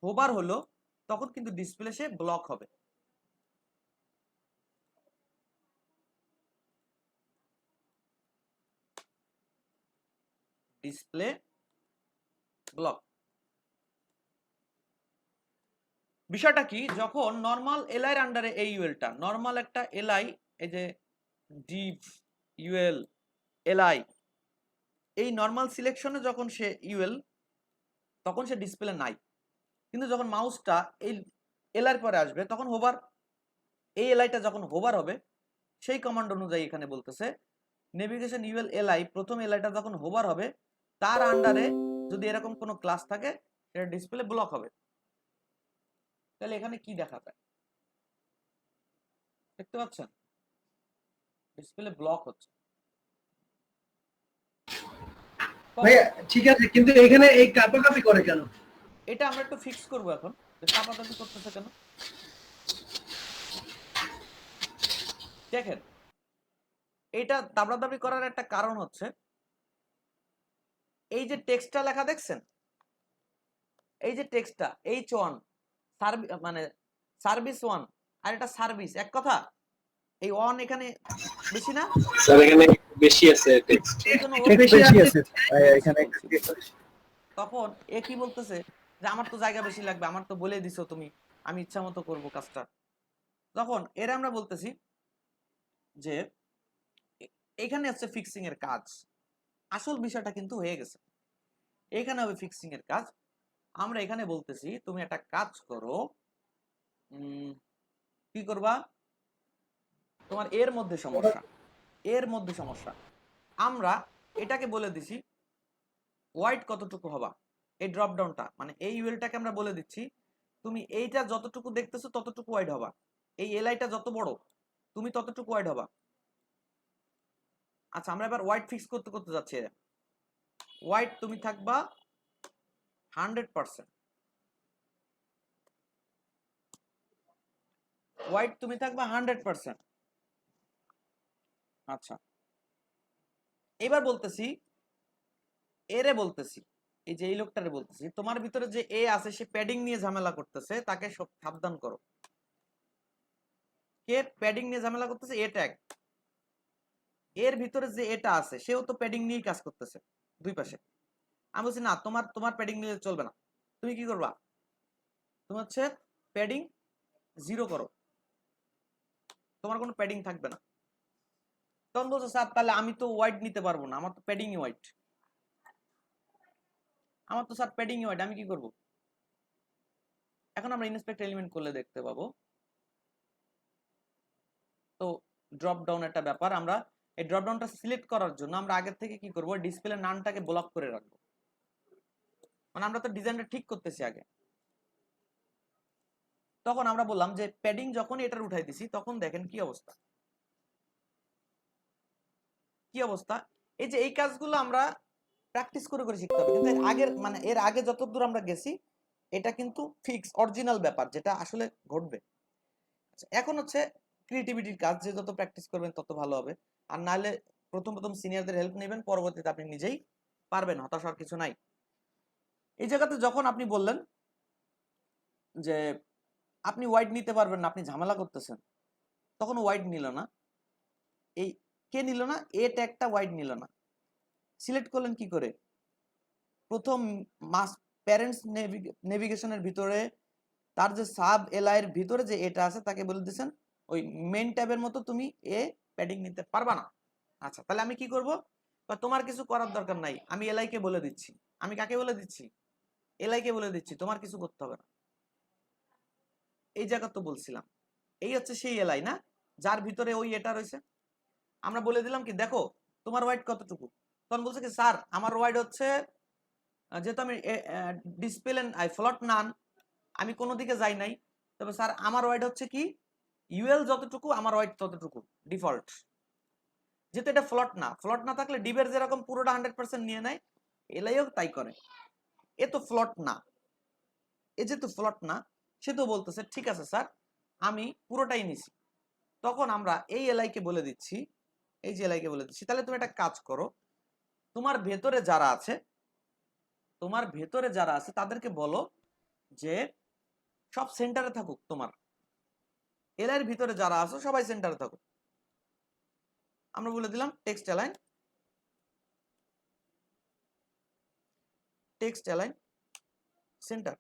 হোভার হলো তখন কিন্তু ডিসপ্লে সে ব্লক হবে। ডিসপ্লে ব্লক বিষয়টা কি, যখন নরমাল এলআই এর আন্ডারে এই ইউএলটা, নরমাল একটা এলআই, এই যে ডিভ ইউএল এলআই, এই নরমাল সিলেকশনে যখন সে ইউএল তখন সে ডিসপ্লে নাই, কিন্তু যখন মাউসটা এই এলআই পরে আসবে তখন হোভার, এই এলআইটা যখন হোভার হবে সেই কমান্ড অনুযায়ী এখানে বলতেছে নেভিগেশন ইউএল এলআই, প্রথম এলআইটা যখন হোভার হবে তার আন্ডারে যদি এরকম কোনো ক্লাস থাকে সেটা ডিসপ্লে ব্লক হবে। তাহলে এখানে কি দেখা যায় দেখতে পাচ্ছেন? ডিসপ্লে ব্লক হচ্ছে। ভাইয়া ঠিক আছে, কিন্তু এখানে এই কাপাকাপি করে কেন? এটা আমরা একটু ফিক্স করব এখন, কাপাকাপি করতেছে কেন দেখেন। এটা দাবড়াদাবি করার একটা কারণ হচ্ছে এই যে টেক্সটটা লেখা দেখছেন, এই যে টেক্সটটা H1 মানে সার্ভিস 1 আর এটা সার্ভিস এক কথা, এই 1 এখানে বেশি না? স্যার এখানে বেশি আছে টেক্সট, এইজন্য ও বেশি বেশি আছে এখানে। তখন এ কি বলতেছে যে আমার তো জায়গা বেশি লাগবে, আমার তো বলে দিছো তুমি, আমি ইচ্ছা মতো করবো কাজটা। তখন এর আমরা বলতেছি যে এখানে হচ্ছে ফিক্সিং এর কাজ, আসল বিষয়টা কিন্তু হয়ে গেছে, এখানে হবে ফিক্সিং এর কাজ। আমরা এখানে বলতেছি তুমি একটা কাজ করো, কি করবা, তোমার এর মধ্যে সমস্যা, আমরা এটাকে বলে দিছি ওয়াইড কতটুকু হবা, এই ড্রপ ডাউনটা মানে এই ইউএলটাকে আমরা বলে দিচ্ছি তুমি এইটা যতটুকু দেখতেছো ততটুকু ওয়াইড হবা, এই এলআইটা যত বড় তুমি ততটুকু ওয়াইড হবা। আচ্ছা, আমরা এবার ওয়াইড ফিক্স করতে যাচ্ছি। ওয়াইড তুমি থাকবা 100%, হোয়াইট তুমি থাকবা 100%। আচ্ছা, এবার বলতেছি এরে বলতেছি, এই যে এই লোকটারে বলতেছি, তোমার ভিতরে যে এ আছে সে প্যাডিং নিয়ে ঝামেলা করতেছে, তাকে সাবধান করো। কে প্যাডিং নিয়ে ঝামেলা করতেছে? এ ট্যাগ। এর ভিতরে যে এটা আছে সেও তো প্যাডিং নিয়েই কাজ করতেছে দুই পাশে। আমি বলছি না, তোমার তোমার প্যাডিং নিয়ে চলবে না। তুমি কি করবা? তুমি হচ্ছে প্যাডিং 0 করো, তোমার কোনো প্যাডিং থাকবে না। তখন বলছো স্যার তাহলে আমি তো হোয়াইট নিতে পারবো না, আমার তো প্যাডিংই হোয়াইট, আমার তো স্যার প্যাডিংই হোয়াইট, আমি কি করব? এখন আমরা ইন্সপেক্ট এলিমেন্ট করলে দেখতে পাবো তো ড্রপ ডাউন একটা ব্যাপার। আমরা এই ড্রপ ডাউনটা সিলেক্ট করার জন্য আমরা আগের থেকে কি করব, ডিসপ্লে নানটাকে ব্লক করে রাখবো। মানে আমরা তো ডিজাইনটা ঠিক করতেছি আগে। তখন আমরা বললাম যে প্যাডিং যখন এটার উঠাই দিছি তখন দেখেন কি অবস্থা, কি অবস্থা। এই যে এই কাজগুলো আমরা প্র্যাকটিস করে করে শিখতে হবে, কিন্তু এর আগে যতদূর আমরা গেছি এটা কিন্তু ফিক্স অরিজিনাল ব্যাপার যেটা আসলে ঘটবে। আচ্ছা, এখন হচ্ছে ক্রিয়েটিভিটির কাজ, যে যত প্র্যাকটিস করবেন তত ভালো হবে। আর নাহলে প্রথম প্রথম সিনিয়রদের হেল্প নেবেন, পরবর্তীতে আপনি নিজেই পারবেন, হতাশ হওয়ার কিছু নাই। এই জায়গাতে যখন আপনি বললেন যে আপনি হোয়াইট নিতে পারবেন না, আপনি ঝামেলা করতেছেন, তখন হোয়াইট নিল না। এই কে নিল না? এ ট্যাগটা হোয়াইট নিল না। সিলেক্ট করলেন কি করে? প্রথম মাস প্যারেন্টস নেভিগেশনের ভিতরে তার যে সাব এলআই এর ভিতরে যে এটা আছে তাকে বলে দিয়েছেন ওই মেইন ট্যাবের মতো তুমি এ প্যাডিং নিতে পারবা না। আচ্ছা, তাহলে আমি কি করব? তোমার কিছু করার দরকার নাই, আমি এলআই কে বলে দিচ্ছি। আমি কাকে বলে দিচ্ছি? এলআই কে বলে দিচ্ছি, তোমার কিছু করতে হবে না। এই জায়গা তো বলছিলাম এই হচ্ছে সেই এলআই না, যার ভিতরে ওই এটা রয়েছে। আমরা বলে দিলাম কি দেখো তোমার ওয়াইড কতটুকু। তখন বলছে কি স্যার আমার ওয়াইড হচ্ছে, যেহেতু আমি ডিসপ্লে ফ্লট নান, আমি কোনো দিকে যাই নাই, তবে স্যার আমার ওয়াইড হচ্ছে কি ইউএল যতটুকু আমার ওয়াইড ততটুকু ডিফল্ট। যেহেতু এটা ফ্লট না থাকলে ডিবের যেরকম পুরোটা 100% নিয়ে নেয়, এলআইও তাই করে। এ তো ফ্লট না, এ যেহেতু ফ্লট না সে তো বলতেছে ঠিক আছে স্যার আমি পুরোটাই নিছি। তখন আমরা এই এলআই কে বলে দিচ্ছি, এই যে এলআই কে বলে দিচ্ছি তাহলে তুমি একটা কাজ করো, তোমার ভেতরে যারা আছে তাদেরকে বলো যে সব সেন্টারে থাকুক, তোমার এলআইয়ের ভিতরে যারা আছো সবাই সেন্টারে থাকুক। আমরা বলে দিলাম text align centre,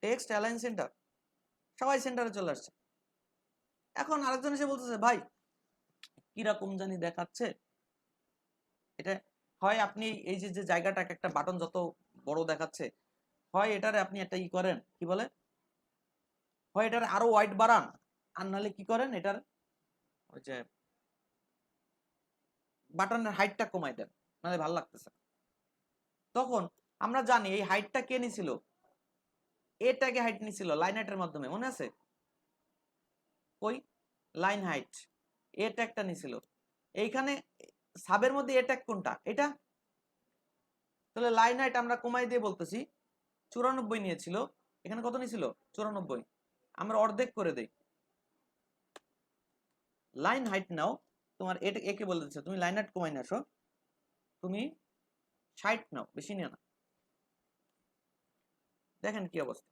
text align centre, সবাই সেন্টারে চলে আসছে। এখন আরেকজন এসে বলতেছে ভাই কিরকম জানি দেখাচ্ছে এটা, হয় আপনি এই যে যে জায়গাটাকে একটা বাটন যত বড় দেখাচ্ছে, হয় এটারে আপনি একটা ই করেন কি বলে, হয় এটার আরো ওয়াইড বাড়ান, আর নাহলে কি করেন এটার ওই যে বাটনের হাইটটা কমাই দেন, নাহলে ভালো লাগতেছে। তখন আমরা জানি এই হাইটটা কে নিছিল, এটাকে হাইট নিছিল লাইন হাইটের মাধ্যমে, মনে আছে? ওই লাইন হাইট এ ট্যাগটা নিছিল এইখানে সাবের মধ্যে। এ ট্যাগ কোনটা? এটা। তাহলে লাইন হাইট আমরা কমাই দিয়ে বলতেছি 94 নিয়েছিল, এখানে কত নিছিল? 94। আমরা অর্ধেক করে দেই, লাইন হাইট নাও, তোমার এটা একে বলে দিচ্ছে তুমি লাইন হাইট কমাই না আসো, তুমি 60 নাও, বেশি নিও না। দেখেন কি অবস্থা,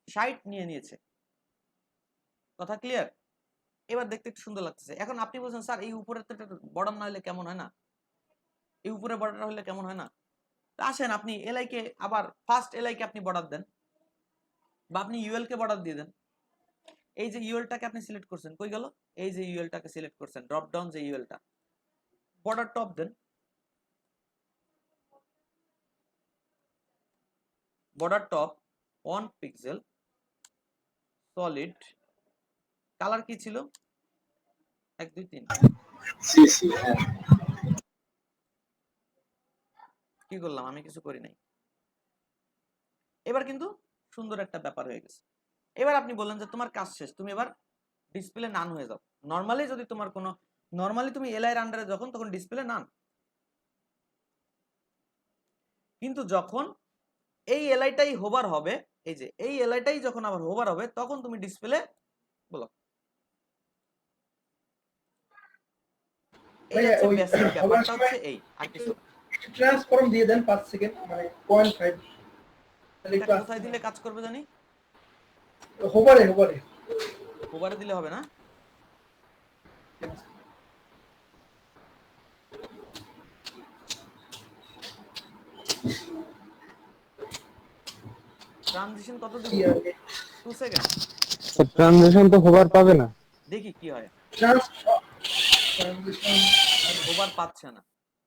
60 নিয়ে নিয়েছে। কথা ক্লিয়ার? এবার দেখতে একটু সুন্দর লাগতেছে। এখন আপনি বলছেন স্যার এই উপরে তো বর্ডার না হলে কেমন হয় না, এই উপরে বর্ডার হলে কেমন হয় না? আসেন আপনি এলআই কে আবার ফার্স্ট এলআই কে আপনি বর্ডার দেন, বা আপনি ইউএল কে বর্ডার দিয়ে দেন। এই যে ইউএলটাকে আপনি সিলেক্ট করছেন, কই গেল? এই যে ইউএলটাকে সিলেক্ট করছেন, ড্রপ ডাউন যে ইউএলটা, বর্ডার টপ দেন, border top 1 pixel solid, colour কি ছিল? 1 2 3। কি করলাম? আমি কিছু করি নাই। এবার কিন্তু সুন্দর একটা ব্যাপার হয়ে গেছে। এবার আপনি বললেন যে তোমার কাজ শেষ, তুমি এবার ডিসপ্লে নান হয়ে যাও। নরমালি যদি তোমার কোনো তুমি এলআই এর আন্ডারে যখন, তখন ডিসপ্লে নান, কিন্তু যখন এই এলআইটাই হোভার হবে, এই যে এই এলআইটাই যখন আবার হোভার হবে তখন তুমি ডিসপ্লে বলো এই ভাইয়া, হচ্ছে ওই বেসিক hover ব্যাপারটা হচ্ছে সময় এই আর কিছু না। ট্রান্সফর্ম দিয়ে দেন 5 সেকেন্ড, মানে 0.5, তাহলে এটা একটু কোথায় দিলে কাজ করবে জানি? হোভারে হোভারে দিলে হবে না? ট্রানজিশন কত দেব? 2 সেকেন্ড। ট্রানজিশন তো হোভার পাবে না। দেখি কি হয়। ট্রান্সফর্মেশন হোভার পাচ্ছে না,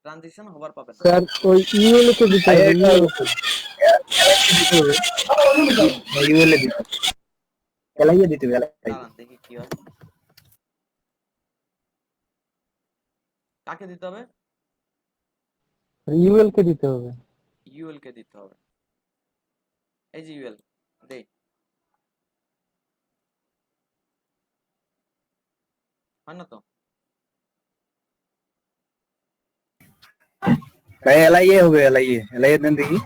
ট্রানজিশন হোভার পাবে না। স্যার ওই ইউএল কে দিতে হবে, ইউএল কে ইউএলএ দিতে এলাইয়ে দিতে হবে, দাঁড়ান দেখি কি হয়। কাকে দিতে হবে? ইউএল কে দিতে হবে। ইউএল কে দিতে হবে। এই যে ইউএল দেই, হয় না তো? ভাই এলাইয়ে হবে, এলাইয়ে দেন দেখি।